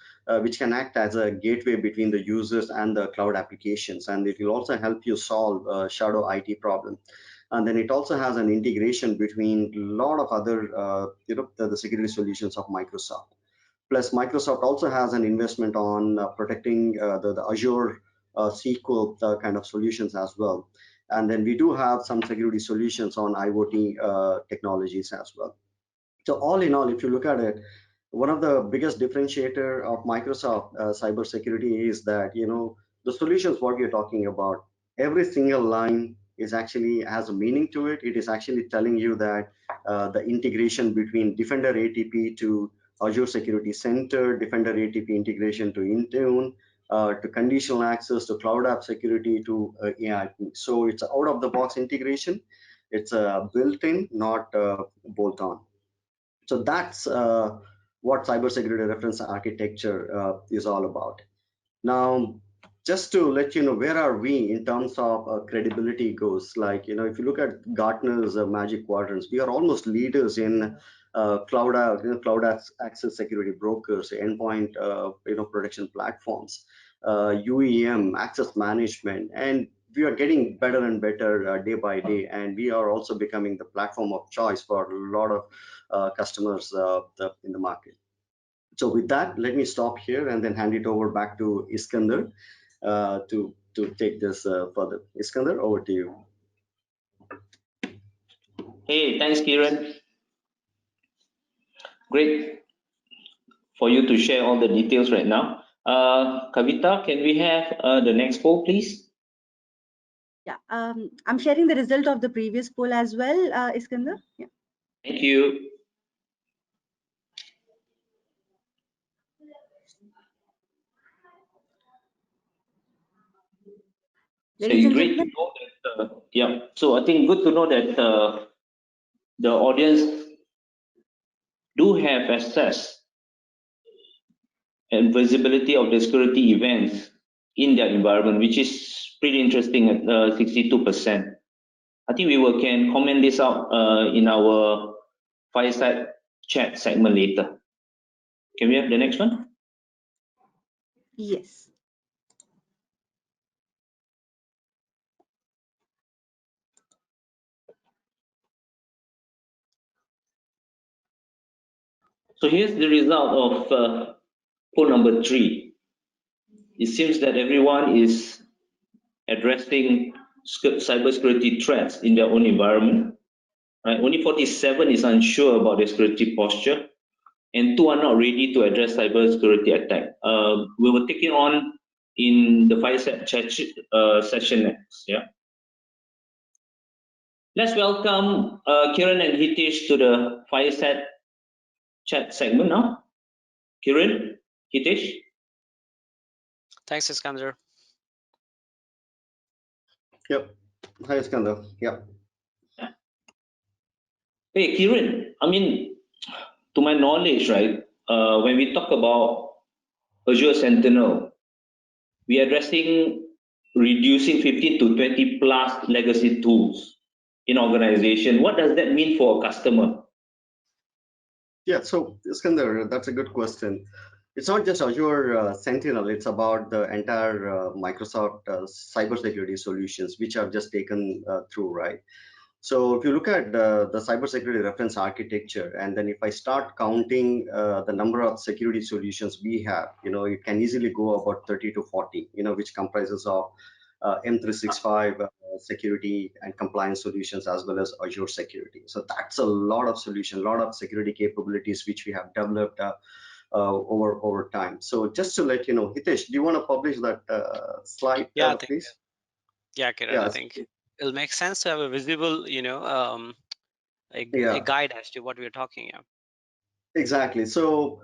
which can act as a gateway between the users and the cloud applications, and it will also help you solve shadow IT problem. And then it also has an integration between a lot of other, the security solutions of Microsoft. Plus, Microsoft also has an investment on protecting the Azure SQL kind of solutions as well. And then we do have some security solutions on IoT technologies as well. So all in all, if you look at it, one of the biggest differentiator of Microsoft cybersecurity is that, the solutions what you're talking about, every single line is actually has a meaning to it. It is actually telling you that the integration between Defender ATP to Azure Security Center, Defender ATP integration to Intune, to conditional access, to Cloud App Security, to AI. So it's out-of-the-box integration. It's built-in, not bolt-on. So that's what cybersecurity reference architecture is all about. Now, just to let you know, where are we in terms of credibility goes? Like, if you look at Gartner's Magic Quadrants, we are almost leaders in cloud access security brokers, endpoint protection platforms, UEM, access management, and we are getting better and better day by day, and we are also becoming the platform of choice for a lot of customers in the market. So with that, let me stop here and then hand it over back to Iskander to take this further. Iskander, over to you. Hey, thanks, Kiran. Great for you to share all the details right now. Kavita, can we have the next poll, please? Yeah, I'm sharing the result of the previous poll as well, Iskander. Yeah. Thank you. So great to know that, yeah. So I think good to know that the audience do have access and visibility of the security events in their environment, which is pretty interesting at 62%. I think we can comment this out in our fireside chat segment later. Can we have the next one? Yes. So here's the result of poll number 3. It seems that everyone is addressing cybersecurity threats in their own environment. Right? Only 47 is unsure about their security posture, and 2 are not ready to address cybersecurity attack. We will take it on in the fireside chat session next. Yeah. Let's welcome Kiran and Hitesh to the fireside chat segment now. Kiran, Hitesh. Thanks, Iskander. Yep. Hi, Iskander. Yep. Hey, Kiran, I mean, to my knowledge, right, when we talk about Azure Sentinel, we are addressing reducing 15 to 20 plus legacy tools in organization. What does that mean for a customer? Yeah, so Iskander, that's a good question. It's not just Azure Sentinel, it's about the entire Microsoft cybersecurity solutions, which I've just taken through, right? So if you look at the cybersecurity reference architecture, and then if I start counting the number of security solutions we have, it can easily go about 30 to 40, which comprises of M365 security and compliance solutions, as well as Azure security. So that's a lot of solution, a lot of security capabilities which we have developed over time. So just to let you know, Hitesh, do you want to publish that slide, Yeah, please? Kiran, I think it'll make sense to have a visible, a guide as to what we're talking about. Exactly. So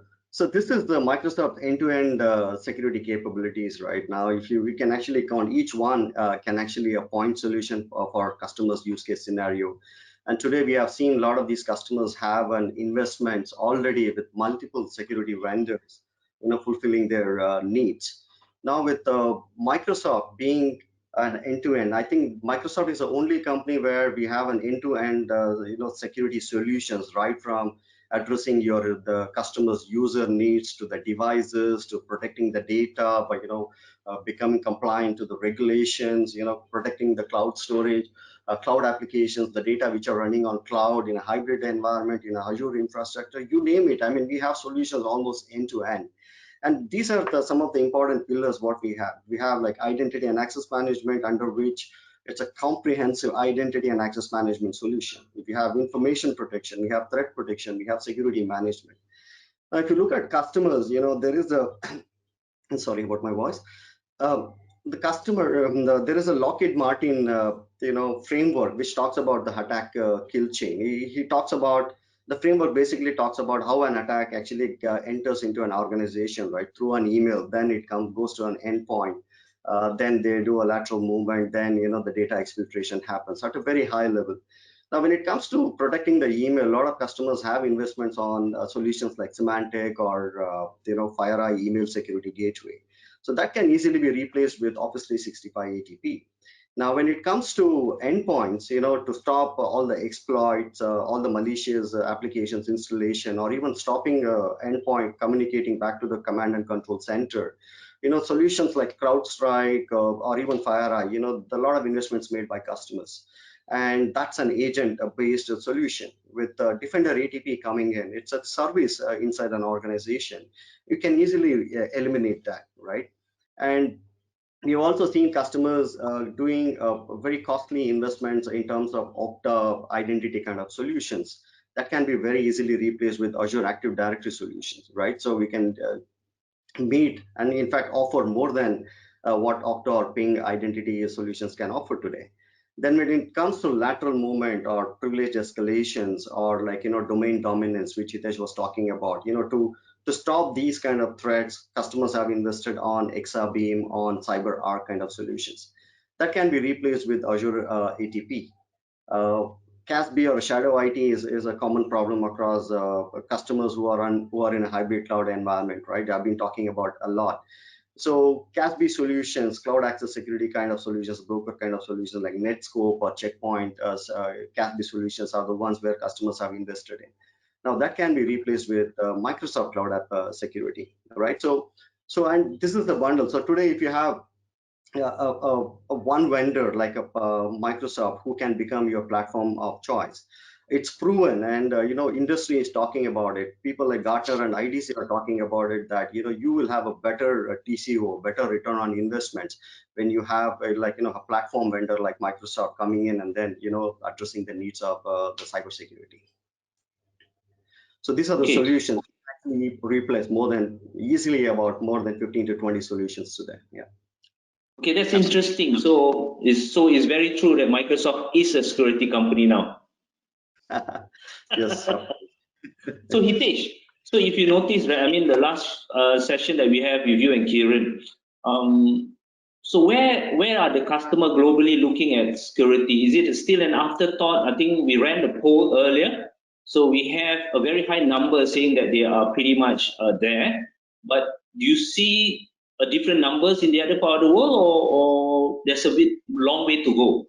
this is the Microsoft end-to-end security capabilities right now. We can actually count each one can actually a point solution of our customers' use case scenario. And today we have seen a lot of these customers have an investments already with multiple security vendors, fulfilling their needs. Now with Microsoft being an end-to-end, I think Microsoft is the only company where we have an end-to-end, security solutions, right from addressing the customer's user needs to the devices, to protecting the data by becoming compliant to the regulations, protecting the cloud storage, cloud applications, the data which are running on cloud in a hybrid environment, in a Azure infrastructure, you name it. I mean, we have solutions almost end to end. And these are some of the important pillars what we have. We have like identity and access management, under which it's a comprehensive identity and access management solution. If you have information protection, we have threat protection, we have security management. Now, if you look at customers, there is a, sorry about my voice. The customer, there is a Lockheed Martin, framework which talks about the attack kill chain. He talks about, the framework basically talks about how an attack actually enters into an organization, right, through an email, then it goes to an endpoint. Then they do a lateral movement, then the data exfiltration happens at a very high level. Now, when it comes to protecting the email, a lot of customers have investments on solutions like Symantec or FireEye email security gateway. So that can easily be replaced with Office 365 ATP. Now, when it comes to endpoints, to stop all the exploits, all the malicious applications installation, or even stopping endpoint communicating back to the command and control center, solutions like CrowdStrike or even FireEye, a lot of investments made by customers. And that's an agent-based solution with Defender ATP coming in. It's a service inside an organization. You can easily eliminate that, right? And we've also seen customers doing very costly investments in terms of Okta identity kind of solutions that can be very easily replaced with Azure Active Directory solutions, right? So we can meet and in fact offer more than what Okta or Ping identity solutions can offer today. Then when it comes to lateral movement or privilege escalations or domain dominance, which Hitesh was talking about, to stop these kind of threats, customers have invested on Exabeam, on CyberArk kind of solutions that can be replaced with Azure ATP. CASB or shadow IT is a common problem across customers who are in a hybrid cloud environment, right? I've been talking about a lot. So CASB solutions, cloud access security kind of solutions, broker kind of solutions like Netscope or Checkpoint, CASB solutions are the ones where customers have invested in. Now that can be replaced with Microsoft Cloud App Security, right? And this is the bundle. So today, if you have a one vendor like a Microsoft who can become your platform of choice, it's proven, and industry is talking about it. People like Gartner and IDC are talking about it, that you will have a better TCO, better return on investments when you have a platform vendor like Microsoft coming in and then addressing the needs of the cybersecurity. So these are the solutions. Actually replace easily about more than 15 to 20 solutions today. Yeah. Okay, that's interesting. So it's very true that Microsoft is a security company now. Yes. So Hitesh, so if you notice, right, I mean, the last session that we have with you and Kiran, so where are the customer globally looking at security? Is it still an afterthought? I think we ran the poll earlier. So we have a very high number saying that they are pretty much there. But do you see different numbers in the other part of the world, or there's a bit long way to go?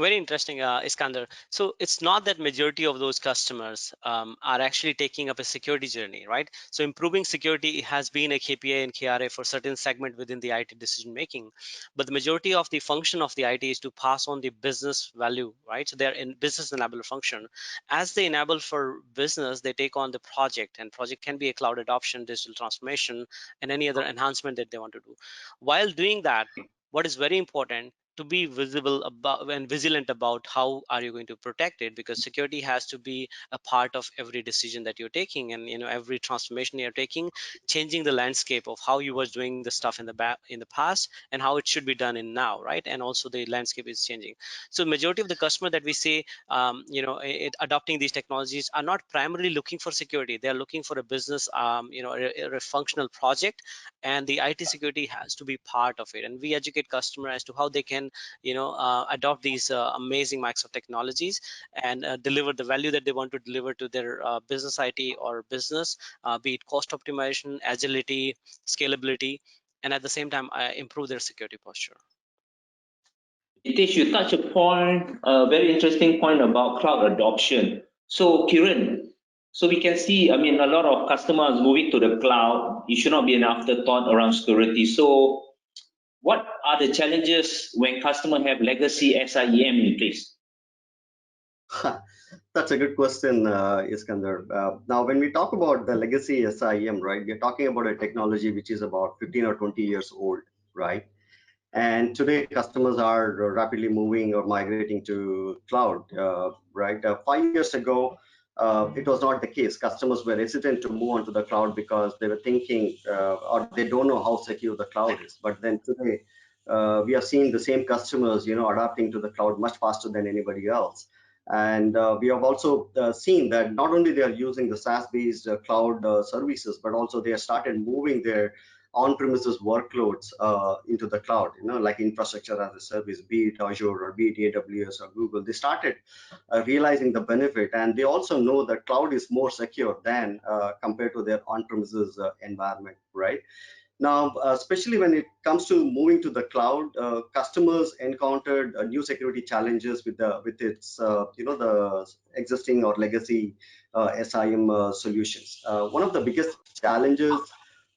Very interesting, Iskander. So it's not that majority of those customers are actually taking up a security journey, right? So improving security has been a KPI and KRA for certain segment within the IT decision making, but the majority of the function of the IT is to pass on the business value, right? So they're in business enabler function. As they enable for business, they take on the project, and project can be a cloud adoption, digital transformation, and any other enhancement that they want to do. While doing that, what is very important to be visible about and vigilant about how are you going to protect it, because security has to be a part of every decision that you're taking, and every transformation you're taking, changing the landscape of how you was doing the stuff in the past and how it should be done in now, right? And also the landscape is changing. So majority of the customer that we see adopting these technologies are not primarily looking for security. They're looking for a business a functional project, and the IT security has to be part of it. And we educate customer as to how they can adopt these amazing Microsoft technologies and deliver the value that they want to deliver to their business IT or business, be it cost optimization, agility, scalability, and at the same time improve their security posture. Hitesh, you touch upon a very interesting point about cloud adoption. So Kiran, so we can see, I mean, a lot of customers moving to the cloud. It should not be an afterthought around security. So what are the challenges when customers have legacy SIEM in place? That's a good question, Iskander. Now, when we talk about the legacy SIEM, right, we're talking about a technology which is about 15 or 20 years old, right? And today, customers are rapidly moving or migrating to cloud, right? 5 years ago, it was not the case. Customers were hesitant to move onto the cloud because they were thinking, or they don't know how secure the cloud is. But then today, we are seeing the same customers, adapting to the cloud much faster than anybody else. And we have also seen that not only they are using the SaaS-based cloud services, but also they have started moving their on-premises workloads into the cloud, like infrastructure as a service, be it Azure or be it AWS or Google. They started realizing the benefit, and they also know that cloud is more secure than compared to their on-premises environment, right? Now, especially when it comes to moving to the cloud, customers encountered new security challenges with its the existing or legacy SIEM solutions. One of the biggest challenges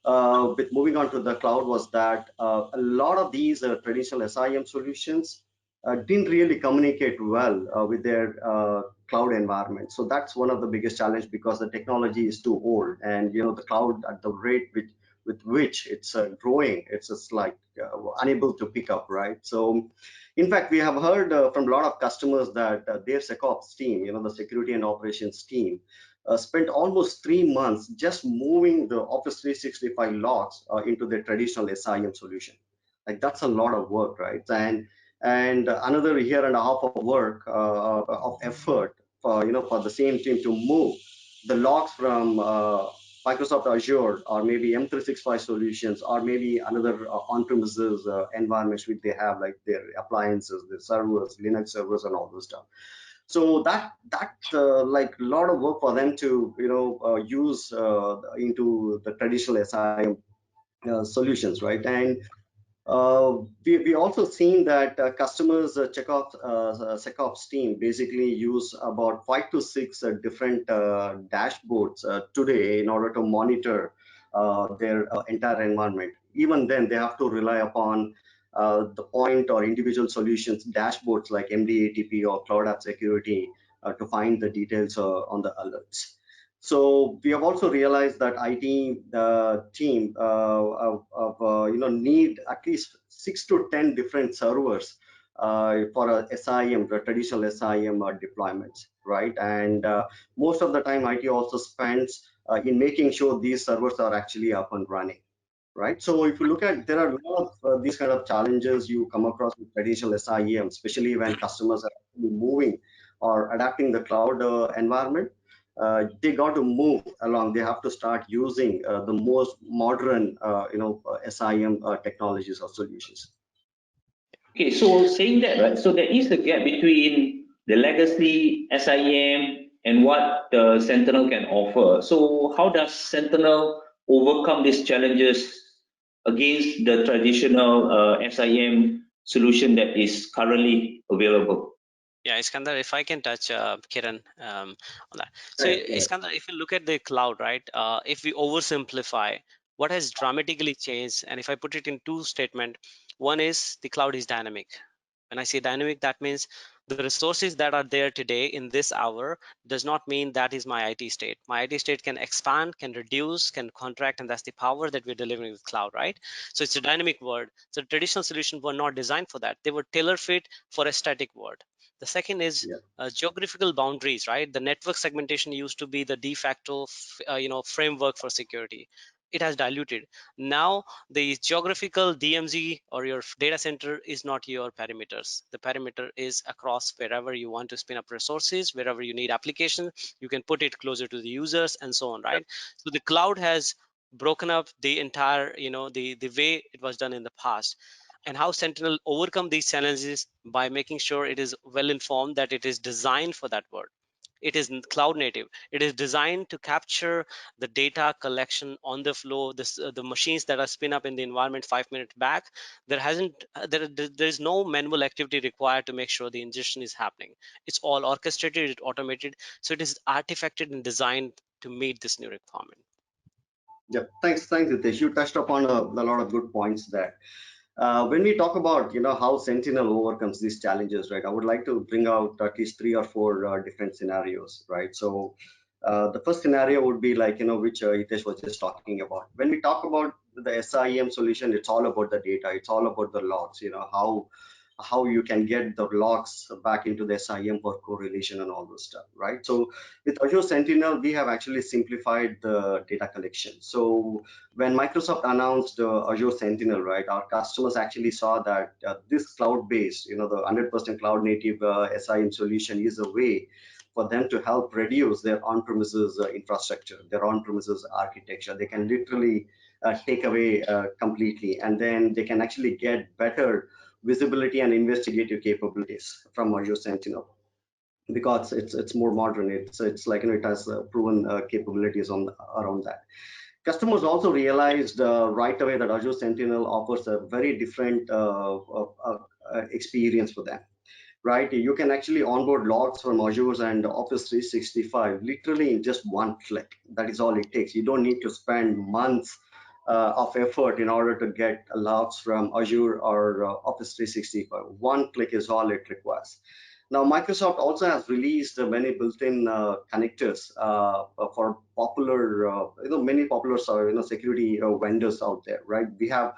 with moving on to the cloud was that a lot of these traditional SIEM solutions didn't really communicate well with their cloud environment. So that's one of the biggest challenge, because the technology is too old, and the cloud at the rate with which it's growing, it's just like unable to pick up, right? So in fact, we have heard from a lot of customers that their SecOps team, the security and operations team, spent almost 3 months just moving the Office 365 logs into their traditional SIEM solution. Like, that's a lot of work, right? And another year and a half of work of effort for the same team to move the logs from Microsoft Azure or maybe M365 solutions, or maybe another on-premises environments which they have, like their appliances, their servers, Linux servers, and all those stuff. So that like a lot of work for them to use into the traditional SIEM solutions, right? And we also seen that customers SecOps team basically use about 5 to 6 different dashboards today in order to monitor their entire environment. Even then, they have to rely upon the point or individual solutions dashboards like MDATP or Cloud Apps Security to find the details on the alerts. So we have also realized that IT team need at least 6 to 10 different servers for a SIEM, the traditional SIEM deployments, right? And most of the time, IT also spends in making sure these servers are actually up and running, right? So if you look at, there are a lot of these kind of challenges you come across with traditional SIEM, especially when customers are actually moving or adapting the cloud environment. They got to move along. They have to start using the most modern, SIEM technologies or solutions. Okay, so saying that, right, so there is a gap between the legacy SIEM and what the Sentinel can offer. So how does Sentinel overcome these challenges against the traditional SIEM solution that is currently available? Yeah, Iskandar, if I can touch Kiran on that. So Right, yeah. Iskandar, if you look at the cloud, right, if we oversimplify, what has dramatically changed, and if I put it in two statements, one is the cloud is dynamic. When I say dynamic, that means the resources that are there today in this hour does not mean that is my IT state. My IT state can expand, can reduce, can contract, and that's the power that we're delivering with cloud, right? So it's a dynamic world. So traditional solutions were not designed for that. They were tailor-fit for a static world. The second is Yeah. geographical boundaries, right? The network segmentation used to be the de facto, framework for security. It has diluted. Now the geographical DMZ or your data center is not your perimeters. The perimeter is across wherever you want to spin up resources, wherever you need applications, you can put it closer to the users and so on, right? So the cloud has broken up the entire, the way it was done in the past. And how Sentinel overcome these challenges by making sure it is well informed that it is designed for that world. It is cloud native. It is designed to capture the data collection on the flow, the machines that are spin up in the environment 5 minutes back. There hasn't there is no manual activity required to make sure the ingestion is happening. It's all orchestrated, it's automated, so it is artifacted and designed to meet this new requirement. Yeah, thanks, Hitesh. You touched upon a lot of good points there. When we talk about how Sentinel overcomes these challenges, right, I would like to bring out at least 3 or 4 different scenarios, right? So the first scenario would be like which Hitesh was just talking about. When we talk about the SIEM solution, it's all about the data, it's all about the logs, how you can get the logs back into the SIEM for correlation and all those stuff, right? So with Azure Sentinel, we have actually simplified the data collection. So when Microsoft announced Azure Sentinel, right, our customers actually saw that this cloud-based, the 100% cloud-native SIEM solution is a way for them to help reduce their on-premises infrastructure, their on-premises architecture. They can literally take away completely, and then they can actually get better visibility and investigative capabilities from Azure Sentinel because it's more modern. It's like it has proven capabilities around that. Customers also realized right away that Azure Sentinel offers a very different experience for them, right? You can actually onboard logs from Azure and Office 365 literally in just one click. That is all it takes. You don't need to spend months of effort in order to get logs from Azure or Office 365. One click is all it requires. Now, Microsoft also has released many built-in connectors for popular, many popular security vendors out there, right? We have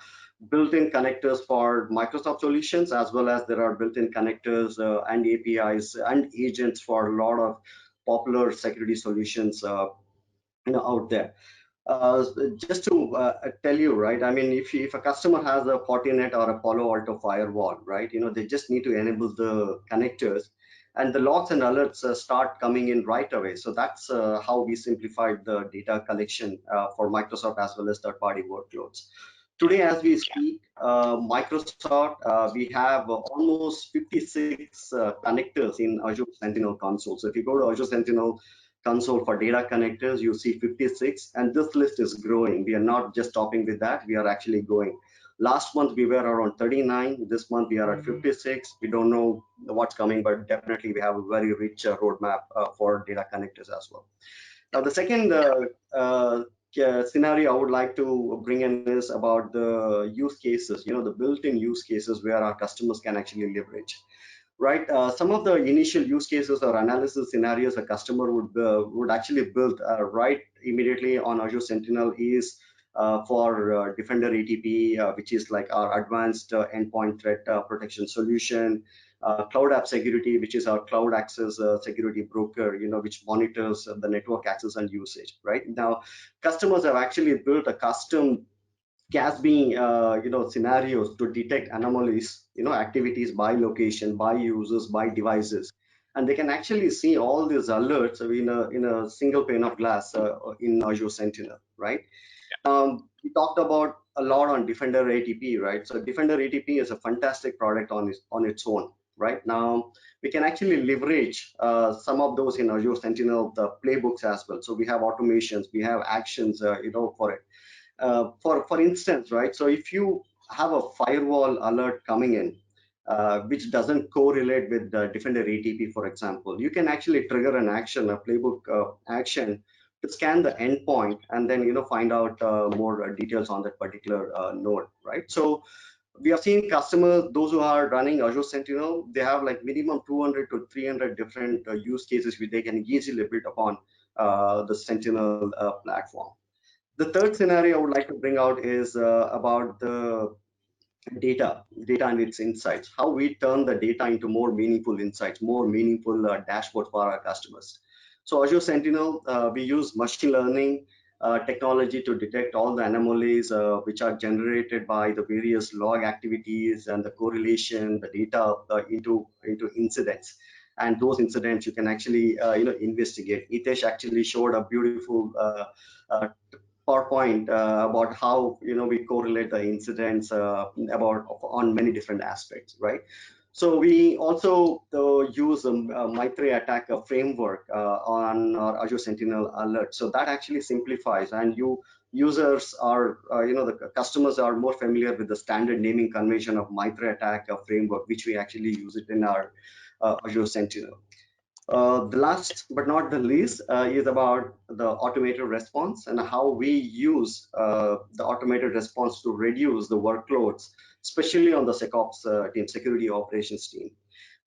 built-in connectors for Microsoft solutions, as well as there are built-in connectors and APIs and agents for a lot of popular security solutions out there. Just to tell you, right, I mean, if a customer has a Fortinet or a Palo Alto firewall, right, they just need to enable the connectors and the logs and alerts start coming in right away. So that's how we simplified the data collection for Microsoft as well as third-party workloads. Today, as we speak, Microsoft, we have almost 56 connectors in Azure Sentinel console. So if you go to Azure Sentinel console for data connectors, you see 56, and this list is growing. We are not just stopping with that, we are actually going. Last month we were around 39, this month we are at 56. We don't know what's coming, but definitely we have a very rich roadmap for data connectors as well. Now the second scenario I would like to bring in is about the use cases, the built-in use cases where our customers can actually leverage. Right, some of the initial use cases or analysis scenarios a customer would actually build right immediately on Azure Sentinel is for Defender ATP, which is like our advanced endpoint threat protection solution. Cloud Apps Security, which is our cloud access security broker, which monitors the network access and usage. Right now, customers have actually built a custom CASB, scenarios to detect anomalies, activities by location, by users, by devices, and they can actually see all these alerts in a single pane of glass in Azure Sentinel, right? We talked about a lot on Defender ATP, right? So Defender ATP is a fantastic product on its own. Right now, we can actually leverage some of those in Azure Sentinel, the playbooks as well. So we have automations, we have actions, for it. For instance, right? So if you have a firewall alert coming in, which doesn't correlate with the Defender ATP, for example, you can actually trigger an action, a playbook action, to scan the endpoint and then find out more details on that particular node, right? So we have seen customers, those who are running Azure Sentinel, they have like minimum 200 to 300 different use cases which they can easily build upon the Sentinel platform. The third scenario I would like to bring out is about the data and its insights, how we turn the data into more meaningful insights, more meaningful dashboards for our customers. So Azure Sentinel, we use machine learning technology to detect all the anomalies which are generated by the various log activities and the correlation, the data into incidents. And those incidents you can actually investigate. Hitesh actually showed a beautiful PowerPoint about how we correlate the incidents about on many different aspects, right? So we also use a MITRE attack framework on our Azure Sentinel alert. So that actually simplifies, and users are the customers are more familiar with the standard naming convention of MITRE attack framework, which we actually use it in our Azure Sentinel. The last but not the least is about the automated response and how we use the automated response to reduce the workloads, especially on the SecOps team, security operations team,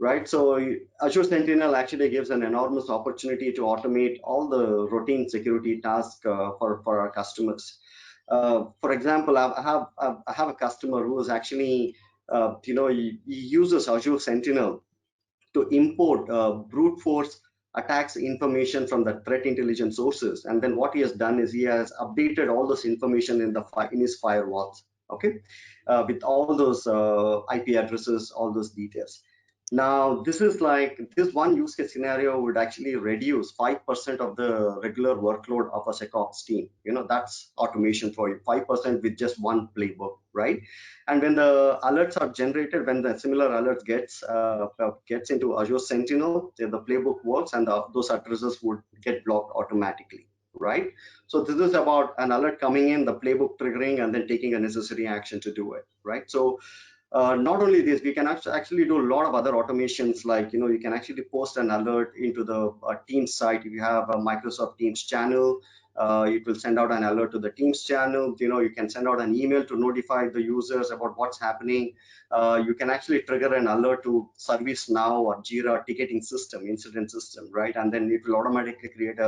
right? So Azure Sentinel actually gives an enormous opportunity to automate all the routine security tasks for our customers. For example, I have a customer who is actually, he uses Azure Sentinel to import brute force attacks information from the threat intelligence sources, and then what he has done is he has updated all this information in his firewalls, okay, with all those IP addresses, all those details. Now this is like this one use case scenario would actually reduce 5% of the regular workload of a SecOps team. That's automation for you, 5% with just one playbook, right? And when the alerts are generated, when the similar alerts gets into Azure Sentinel, the playbook works, and those addresses would get blocked automatically, right? So this is about an alert coming in, the playbook triggering, and then taking a necessary action to do it, right? So not only this, we can actually do a lot of other automations, like you can actually post an alert into the Teams site. If you have a Microsoft Teams channel, it will send out an alert to the Teams channel. You can send out an email to notify the users about what's happening. You can actually trigger an alert to ServiceNow or Jira ticketing system, incident system, right? And then it will automatically create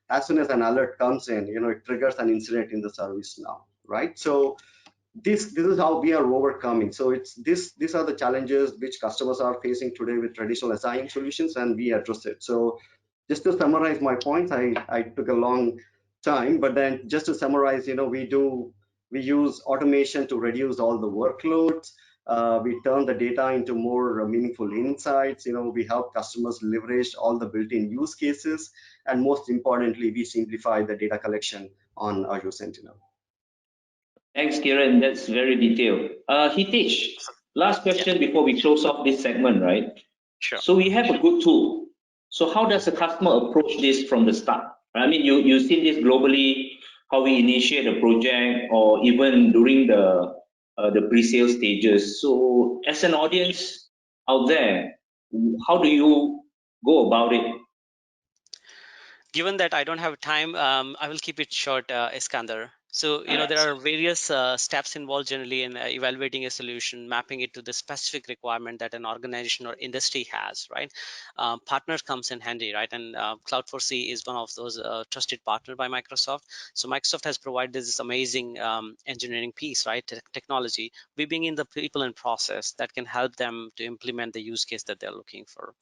as soon as an alert comes in, it triggers an incident in the ServiceNow, right? So this is how we are overcoming. So these are the challenges which customers are facing today with traditional SIEM solutions, and we address it. So just to summarize my points, I took a long time, but then just to summarize, we use automation to reduce all the workloads. We turn the data into more meaningful insights. We help customers leverage all the built-in use cases, and most importantly, we simplify the data collection on Azure Sentinel. Thanks, Kiran. That's very detailed. Hitesh, last question before we close off this segment, right? Sure. So we have a good tool. So how does the customer approach this from the start? I mean, you see this globally, how we initiate a project or even during the pre-sale stages. So as an audience out there, how do you go about it? Given that I don't have time, I will keep it short, Iskander. So, there are various steps involved generally in evaluating a solution, mapping it to the specific requirement that an organization or industry has, right? Partners comes in handy, right? And Cloud4C is one of those trusted partner by Microsoft. So Microsoft has provided this amazing engineering piece, right? Technology. We bring in the people and process that can help them to implement the use case that they're looking for.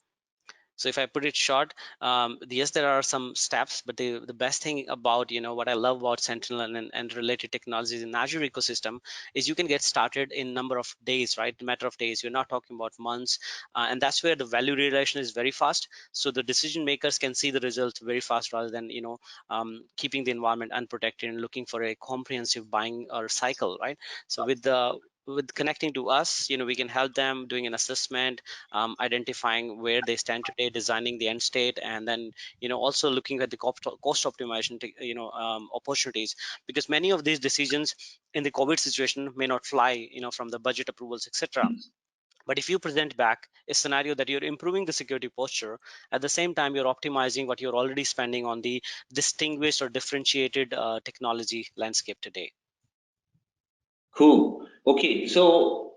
So if I put it short, yes, there are some steps, but the best thing about, what I love about Sentinel and related technologies in Azure ecosystem is you can get started in number of days, right? Matter of days. You're not talking about months, and that's where the value realization is very fast. So the decision makers can see the results very fast rather than keeping the environment unprotected and looking for a comprehensive buying or cycle, right? So with connecting to us, we can help them doing an assessment, identifying where they stand today, designing the end state, and then also looking at the cost optimization opportunities, because many of these decisions in the COVID situation may not fly from the budget approvals, etc. But if you present back a scenario that you're improving the security posture, at the same time you're optimizing what you're already spending on the distinguished or differentiated technology landscape today. Cool. Okay, so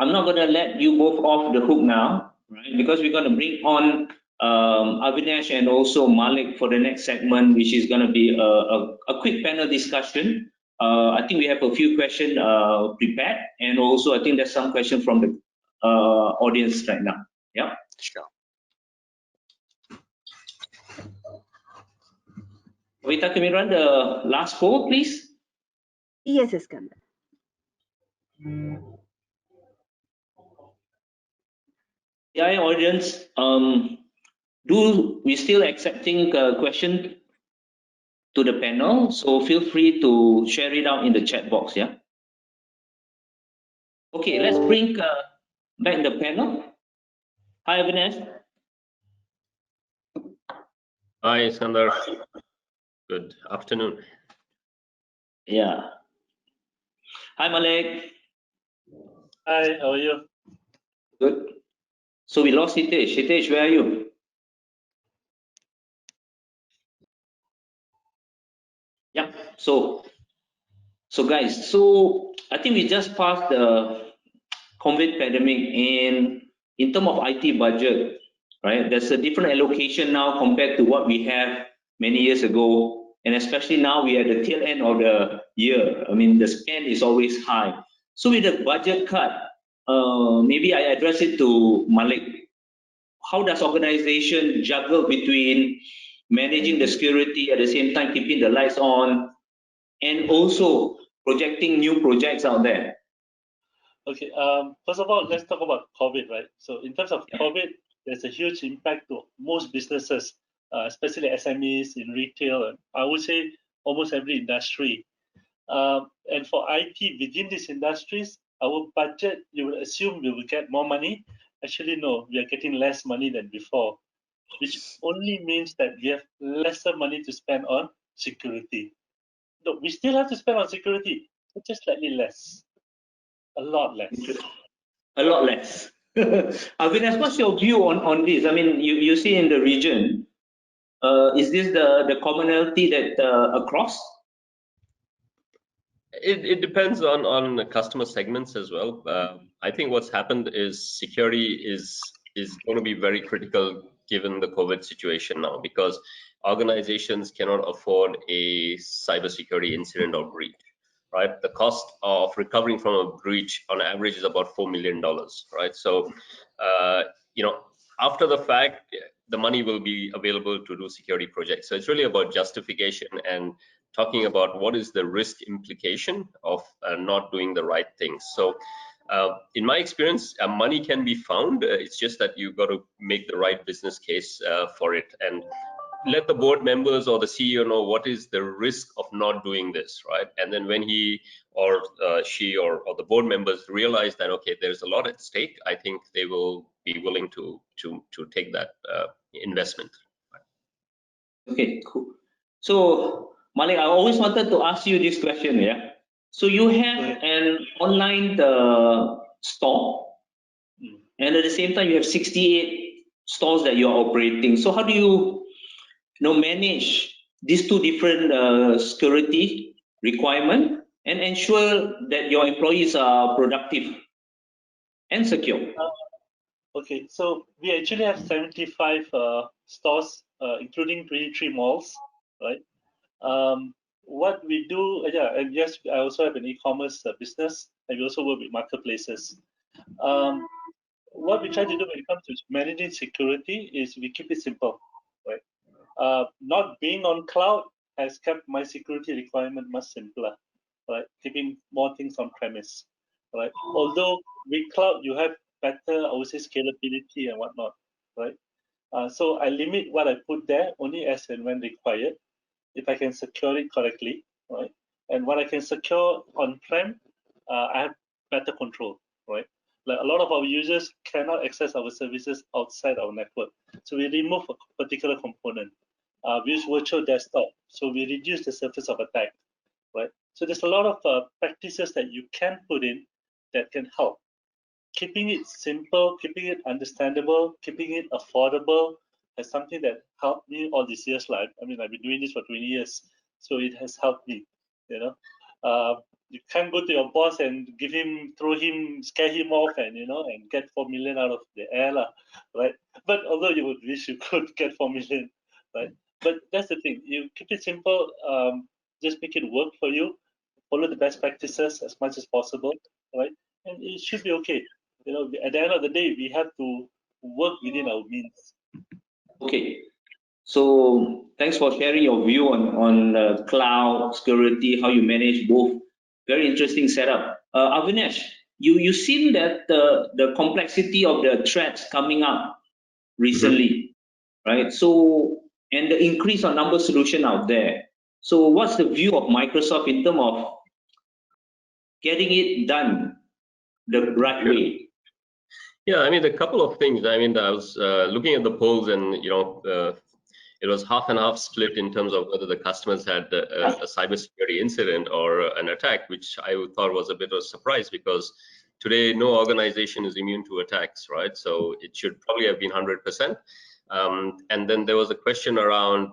I'm not going to let you both off the hook now, right? Because we're going to bring on Avinash and also Malik for the next segment, which is going to be a quick panel discussion. I think we have a few questions prepared, and also I think there's some questions from the audience right now. Yeah. Sure. Vita, can we run the last poll, please? Yes, Iskander. Yeah, audience, do we still accepting question to the panel? So feel free to share it out in the chat box. Yeah. Okay, let's bring back the panel. Hi, Avinash. Hi, Iskander. Good afternoon. Yeah. Hi, Malik. Hi, how are you? Good. So we lost Hitesh. Hitesh, where are you? Yeah. So guys, so I think we just passed the COVID pandemic, and in terms of IT budget, right? There's a different allocation now compared to what we have many years ago, and especially now we are at the tail end of the year. I mean, the spend is always high. So with the budget cut, maybe I address it to Malik. How does organization juggle between managing the security at the same time keeping the lights on, and also projecting new projects out there? Okay, first of all, let's talk about COVID, right? So in terms of COVID, there's a huge impact to most businesses, especially SMEs in retail, and I would say almost every industry. And for IT within these industries, our budget, you would assume we will get more money. Actually, no, we are getting less money than before, which only means that we have lesser money to spend on security. No, we still have to spend on security, but just slightly less. A lot less. A lot less. Avinash, what's your view on this? I mean, you see in the region, is this the commonality that across? It depends on the customer segments as well. I think what's happened is security is going to be very critical given the COVID situation now, because organizations cannot afford a cybersecurity incident or breach. Right, the cost of recovering from a breach on average is about $4 million. Right, so after the fact, the money will be available to do security projects. So it's really about justification and talking about what is the risk implication of not doing the right things. So in my experience, money can be found. It's just that you've got to make the right business case for it, and let the board members or the CEO know what is the risk of not doing this, right? And then when he or she or the board members realize that, okay, there's a lot at stake, I think they will be willing to take that investment. Okay, cool. So Malik, I always wanted to ask you this question. Yeah. So you have an online store, and at the same time you have 68 stores that you are operating. So how do you manage these two different security requirement and ensure that your employees are productive and secure? Okay, so we actually have 75 stores, including 23 malls, right? What we do, and yes, I also have an e-commerce business, and we also work with marketplaces. What we try to do when it comes to managing security is we keep it simple, right? Not being on cloud has kept my security requirement much simpler, right? Keeping more things on premise, right? Although with cloud, you have better, I would say, scalability and whatnot, right? So I limit what I put there only as and when required, if I can secure it correctly, right? And what I can secure on-prem, I have better control, right? Like a lot of our users cannot access our services outside our network. So we remove a particular component. We use virtual desktop. So we reduce the surface of attack, right? So there's a lot of practices that you can put in that can help. Keeping it simple, keeping it understandable, keeping it affordable is something that helped me all these years. Like, I mean, I've been doing this for 20 years, so it has helped me, you know. You can't go to your boss and throw him, scare him off and, and get 4 million out of the air, right? But although you would wish you could get 4 million, right? But that's the thing, you keep it simple, just make it work for you, follow the best practices as much as possible, right? And it should be okay. At the end of the day, we have to work within our means. Okay. So thanks for sharing your view on cloud security, how you manage both. Very interesting setup. Avinash, you've seen that the complexity of the threats coming up recently, right? So, and the increase on number of solution out there. So what's the view of Microsoft in terms of getting it done the right way? Yeah, I mean, a couple of things. I mean, I was looking at the polls, and it was half and half split in terms of whether the customers had a cybersecurity incident or an attack, which I thought was a bit of a surprise because today no organization is immune to attacks, right? So it should probably have been 100%. And then there was a question around,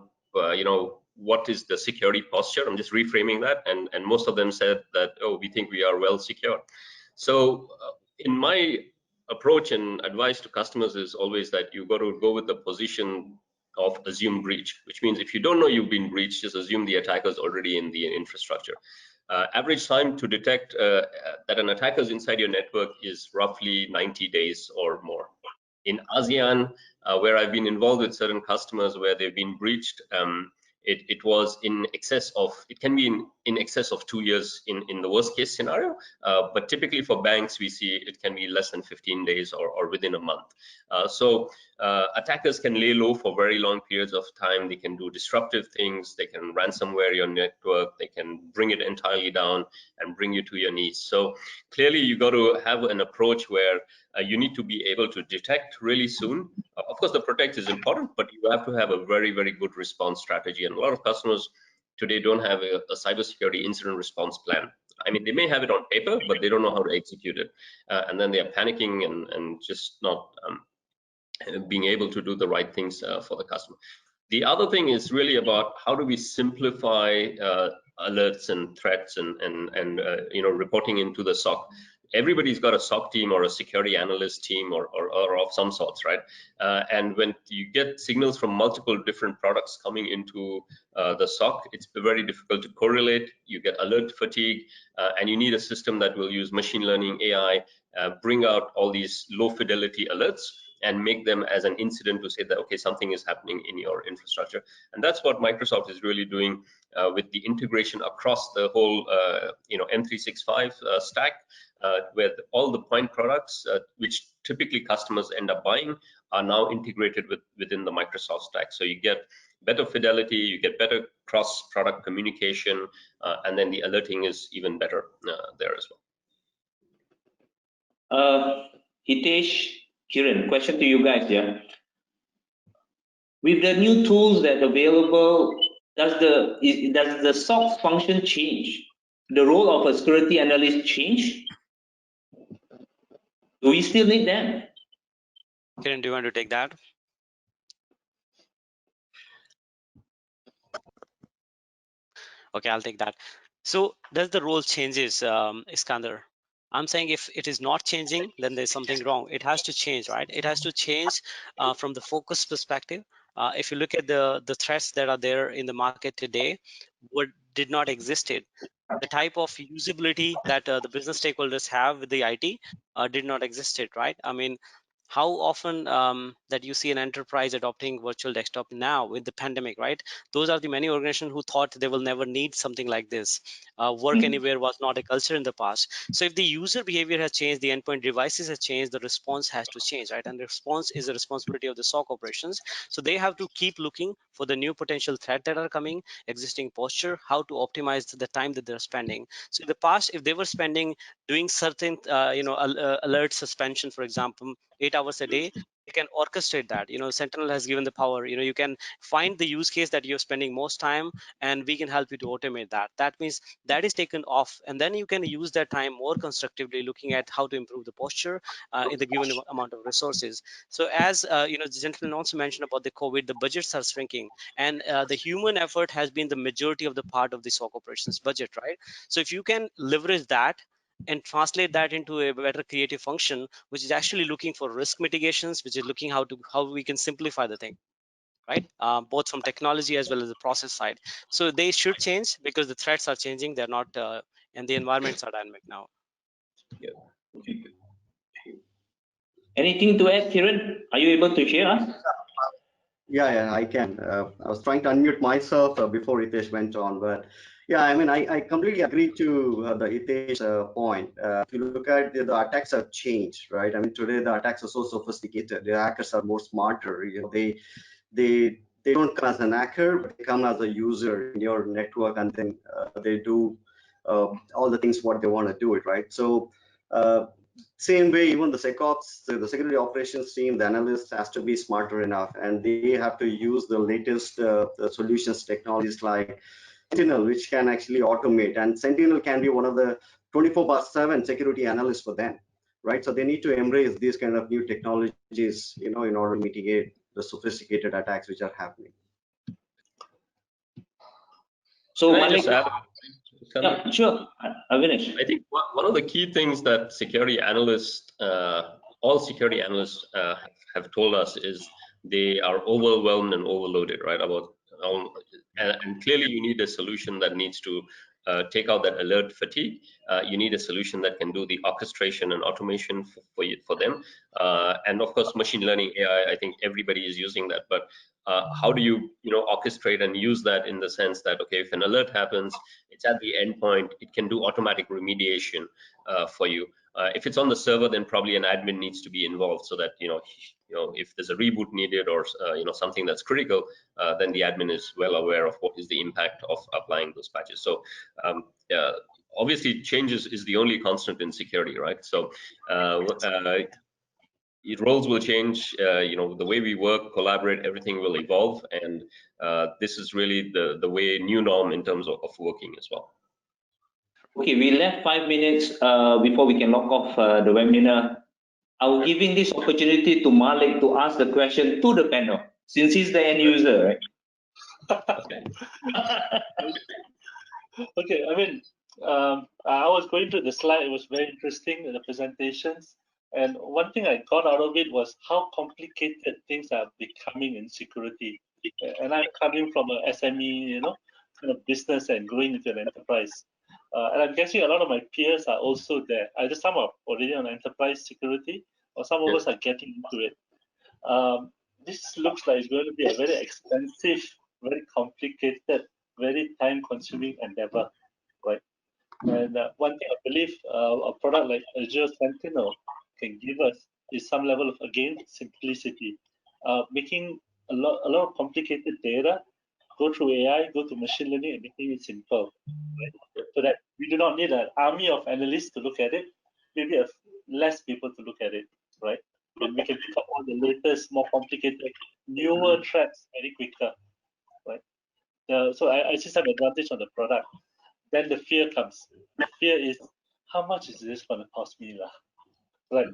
what is the security posture? I'm just reframing that, and most of them said that, oh, we think we are well secure. So in my approach and advice to customers is always that you got to go with the position of assume breach, which means if you don't know you've been breached, just assume the attacker's already in the infrastructure. Average time to detect that an attacker is inside your network is roughly 90 days or more. In ASEAN, where I've been involved with certain customers where they've been breached, it was in excess of, it can be in excess of 2 years in the worst case scenario, but typically for banks we see it can be less than 15 days or within a month. So attackers can lay low for very long periods of time. They can do disruptive things, they can ransomware your network, they can bring it entirely down and bring you to your knees. So clearly you got to have an approach where you need to be able to detect really soon. Of course, the protect is important, but you have to have a very, very good response strategy. And a lot of customers today don't have a cybersecurity incident response plan. I mean, they may have it on paper, but they don't know how to execute it. And then they are panicking and just not being able to do the right things for the customer. The other thing is really about how do we simplify alerts and threats and reporting into the SOC. Everybody's got a SOC team or a security analyst team or of some sorts, right? And when you get signals from multiple different products coming into the SOC, it's very difficult to correlate. You get alert fatigue, and you need a system that will use machine learning, AI, bring out all these low fidelity alerts and make them as an incident to say that, okay, something is happening in your infrastructure. And that's what Microsoft is really doing with the integration across the whole M365 stack, where all the point products, which typically customers end up buying, are now integrated within the Microsoft stack. So you get better fidelity, you get better cross-product communication, and then the alerting is even better there as well. Hitesh, Kiran, question to you guys, yeah. with the new tools that are available, does the SOC function change? The role of a security analyst change? Do we still need them? Kiran, do you want to take that? Okay, I'll take that. So does the role changes, Iskander? I'm saying if it is not changing, then there's something wrong. It has to change, right? It has to change from the focus perspective. If you look at the threats that are there in the market today, what did not existed. The type of usability that the business stakeholders have with the IT did not existed, right? I mean, how often that you see an enterprise adopting virtual desktop now with the pandemic, right? Those are the many organizations who thought they will never need something like this. Work anywhere was not a culture in the past. So if the user behavior has changed, the endpoint devices has changed, the response has to change, right? And the response is the responsibility of the SOC operations. So they have to keep looking for the new potential threat that are coming, existing posture, how to optimize the time that they're spending. So in the past, if they were spending doing certain alert suspension, for example, 8 hours a day, you can orchestrate that. Sentinel has given the power. You can find the use case that you're spending most time, and we can help you to automate that. That means that is taken off, and then you can use that time more constructively, looking at how to improve the posture in the given amount of resources. So as the gentleman also mentioned about the COVID, the budgets are shrinking, and the human effort has been the majority of the part of the SOC operations budget, right? So if you can leverage that and translate that into a better creative function, which is actually looking for risk mitigations, which is looking how we can simplify the thing, right? Both from technology as well as the process side. So they should change because the threats are changing. They're not, and the environments are dynamic now. Yeah. Anything to add, Kiran? Are you able to hear us? Yeah, I can. I was trying to unmute myself before Hitesh went on, but yeah, I mean, I completely agree to the Hitesh point. If you look at the attacks have changed, right? I mean, today the attacks are so sophisticated. The hackers are more smarter. They don't come as an hacker, but they come as a user in your network, and then they do all the things what they want to do it, right? So same way, even the SecOps, the security operations team, the analyst has to be smarter enough, and they have to use the latest solutions, technologies like Sentinel, which can actually automate. And Sentinel can be one of the 24/7 security analysts for them, right? So they need to embrace these kind of new technologies, in order to mitigate the sophisticated attacks which are happening. So Can I Malik, just add? yeah, sure, Avinash. I think one of the key things that security analysts, all security analysts have told us is they are overwhelmed and overloaded, right? And clearly you need a solution that needs to take out that alert fatigue. You need a solution that can do the orchestration and automation for them. And of course, machine learning, AI, I think everybody is using that. But how do you orchestrate and use that in the sense that, okay, if an alert happens, it's at the endpoint, it can do automatic remediation for you. If it's on the server, then probably an admin needs to be involved so that if there's a reboot needed or something that's critical, then the admin is well aware of what is the impact of applying those patches. So obviously, changes is the only constant in security, right? So roles will change. The way we work, collaborate, everything will evolve, and this is really the way new norm in terms of working as well. Okay, we left 5 minutes before we can lock off the webinar. I'm giving this opportunity to Malik to ask the question to the panel, since he's the end user, right? Okay. Okay, I mean, I was going through the slide. It was very interesting, the presentations. And one thing I got out of it was how complicated things are becoming in security. And I'm coming from an SME, kind of business and going into an enterprise. And I'm guessing a lot of my peers are also there. Either some are already on enterprise security, or some of us are getting into it. This looks like it's going to be a very expensive, very complicated, very time-consuming endeavor, right? And one thing I believe a product like Azure Sentinel can give us is some level of, again, simplicity, making a lot of complicated data go through AI, go to machine learning, and making it simple, right? So that we do not need an army of analysts to look at it, maybe less people to look at it, right? And we can pick up all the latest, more complicated newer threats very quicker, right? So I see some advantage on the product. Then the fear comes. The fear is, how much is this going to cost me, lah? Right.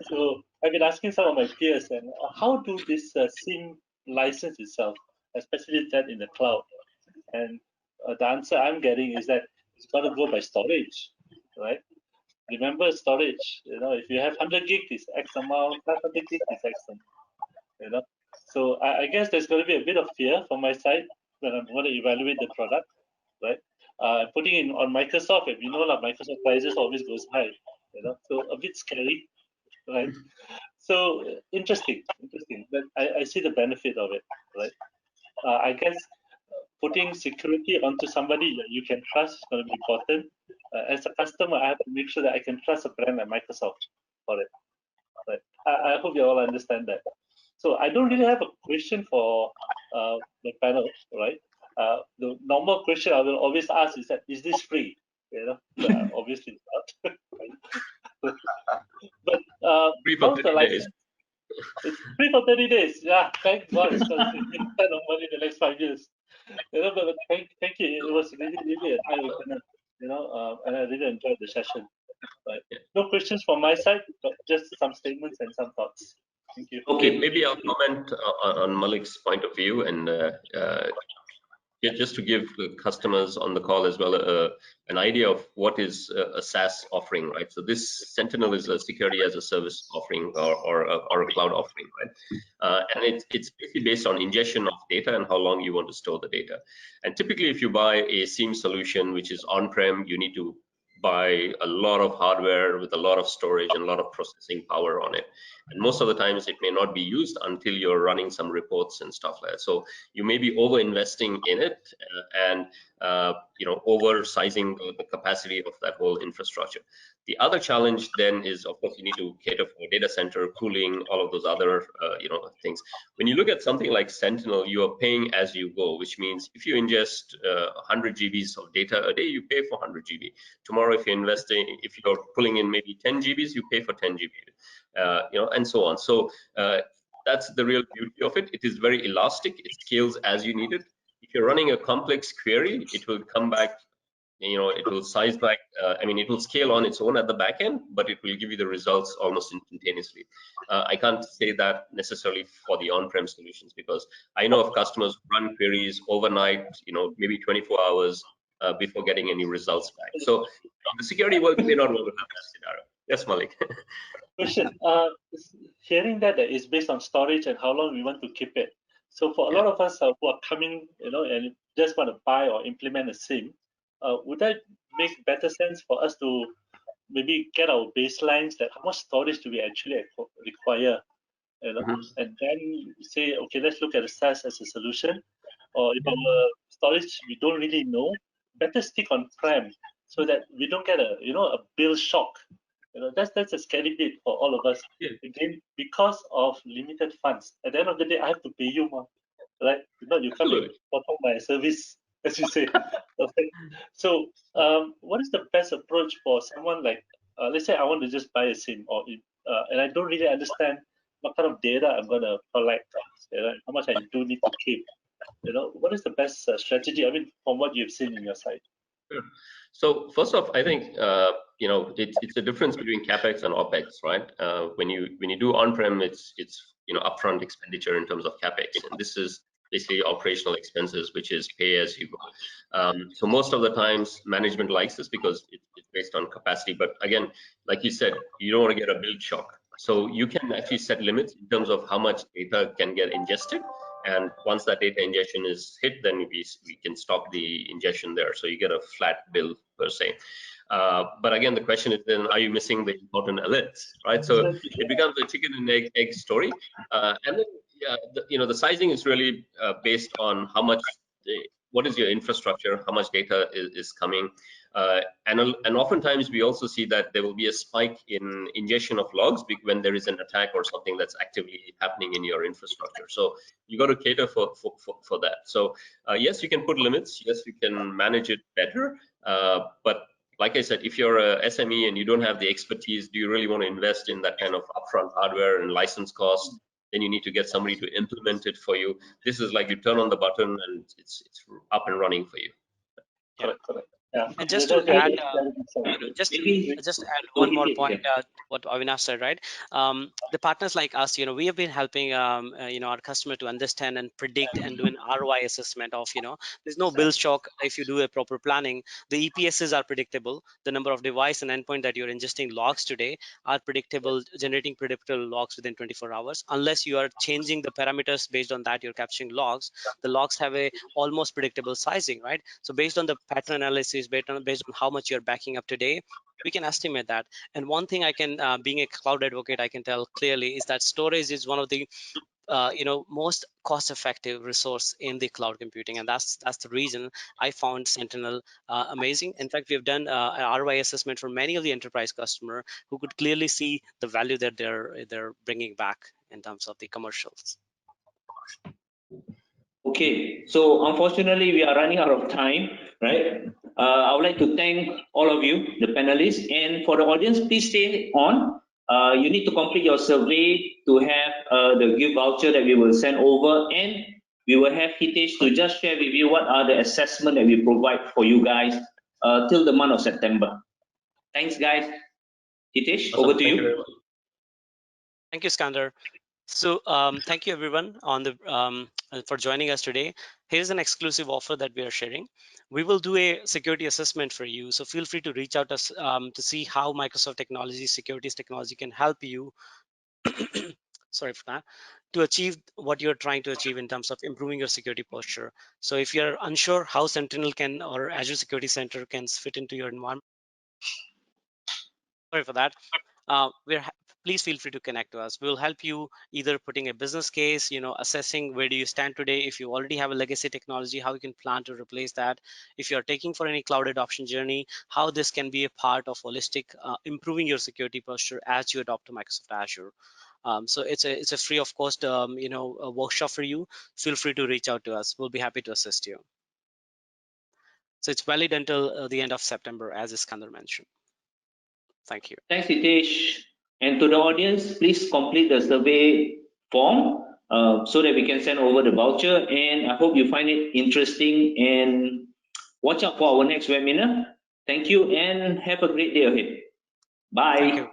So I've been asking some of my peers, and how do this SIEM license itself, especially that in the cloud? And the answer I'm getting is that it's going to go by storage, right? Remember storage. If you have 100 gig, it's X amount. 500 gig is X amount. So I guess there's going to be a bit of fear from my side when I'm going to evaluate the product, right? Putting it on Microsoft, if you know, like Microsoft prices always goes high, so a bit scary, right? So interesting, but I see the benefit of it, right? I guess putting security onto somebody that you can trust is going to be important. As a customer, I have to make sure that I can trust a brand like Microsoft for it. Right? I hope you all understand that. So I don't really have a question for the panel, right? The normal question I will always ask is that, is this free? Obviously not. But Free for 30 days. It's free for 30 days. Yeah, thank God it's going to be kind of money in the next 5 years. But thank you. It was really an eye opener. And I really enjoyed the session. Right. No questions from my side, but just some statements and some thoughts. Thank you. Okay, maybe I'll comment on Malik's point of view, and just to give the customers on the call as well an idea of what is a SaaS offering, right? So this Sentinel is a security as a service offering or a cloud offering, right? And it's basically based on ingestion of data and how long you want to store the data. And typically, if you buy a SIEM solution which is on-prem, you need to buy a lot of hardware with a lot of storage and a lot of processing power on it. And most of the times it may not be used until you're running some reports and stuff like that. So you may be over investing in it and oversizing the capacity of that whole infrastructure. The other challenge then is, of course, you need to cater for data center cooling, all of those other things. When you look at something like Sentinel, you are paying as you go, which means if you ingest 100 GBs of data a day, you pay for 100 GB. Tomorrow, if you're pulling in maybe 10 GBs, you pay for 10 GB, and so on. So that's the real beauty of it. It is very elastic. It scales as you need it. If you're running a complex query, it will come back. It will size back. It will scale on its own at the back end, but it will give you the results almost instantaneously. I can't say that necessarily for the on-prem solutions, because I know of customers who run queries overnight, maybe 24 hours before getting any results back. So in the security world, you may not want to have that scenario. Yes, Malik. Question. Hearing that is based on storage and how long we want to keep it. So for a lot of us who are coming, and just want to buy or implement a SIEM, would that make better sense for us to maybe get our baselines, that how much storage do we actually require, and then say, okay, let's look at the SaaS as a solution, or if our storage we don't really know, better stick on prem so that we don't get a bill shock. That's a scary bit for all of us. Again, because of limited funds. At the end of the day, I have to pay you more, right? You come and bottom my service, as you say. So, what is the best approach for someone like, let's say I want to just buy a SIM, and I don't really understand what kind of data I'm going to collect, how much I do need to keep. What is the best strategy? From what you've seen in your site. Sure. So first off, I think it's a difference between capex and opex, right? When you do on-prem, it's upfront expenditure in terms of capex, and this is basically operational expenses, which is pay as you go. So most of the times, management likes this because it's based on capacity. But again, like you said, you don't want to get a build shock. So you can actually set limits in terms of how much data can get ingested. And once that data ingestion is hit, then we can stop the ingestion there. So you get a flat bill per se. But again, the question is then, are you missing the important alerts, right? So it becomes a chicken and egg story. And then, the sizing is really based on how much, what is your infrastructure, how much data is coming. And oftentimes we also see that there will be a spike in ingestion of logs when there is an attack or something that's actively happening in your infrastructure. So you got to cater for that. So yes, you can put limits. Yes, you can manage it better. But like I said, if you're a SME and you don't have the expertise, do you really want to invest in that kind of upfront hardware and license costs? then you need to get somebody to implement it for you. This is like you turn on the button and it's up and running for you. Correct. Yeah. And just That's to add, very just add one more point. What Avinash said, right? The partners like us, we have been helping, our customer to understand and predict and do an ROI assessment of, there's no bill shock if you do a proper planning. The EPSs are predictable. The number of device and endpoint that you're ingesting logs today are predictable, generating predictable logs within 24 hours. Unless you are changing the parameters based on that, you're capturing logs. The logs have a almost predictable sizing, right? So based on the pattern analysis, based on how much you're backing up today, we can estimate that. And one thing I can, being a cloud advocate, I can tell clearly is that storage is one of the most cost-effective resource in the cloud computing, and that's the reason I found Sentinel amazing. In fact, we've done an ROI assessment for many of the enterprise customer who could clearly see the value that they're bringing back in terms of the commercials. Okay, so unfortunately we are running out of time, right? I would like to thank all of you, the panelists, and for the audience, please stay on. You need to complete your survey to have the gift voucher that we will send over, and we will have Hitesh to just share with you what are the assessment that we provide for you guys till the month of September. Thanks, guys. Hitesh, Awesome. over to Thank you. very much. Thank you, Skander. So thank you everyone for joining us today. Here's an exclusive offer that we are sharing. We will do a security assessment for you. So feel free to reach out to us to see how Microsoft Securities Technology can help you sorry for that, to achieve what you're trying to achieve in terms of improving your security posture. So if you're unsure how Sentinel can or Azure Security Center can fit into your environment, sorry for that, please feel free to connect to us. We'll help you either putting a business case, assessing where do you stand today. If you already have a legacy technology, how you can plan to replace that. If you're taking for any cloud adoption journey, how this can be a part of holistic improving your security posture as you adopt to Microsoft Azure. So it's a free of cost, a workshop for you. Feel free to reach out to us. We'll be happy to assist you. So it's valid until the end of September, as Iskander mentioned. Thank you. Thanks, Hitesh. And to the audience, please complete the survey form so that we can send over the voucher. And I hope you find it interesting, and watch out for our next webinar. Thank you and have a great day ahead. Bye. Thank you.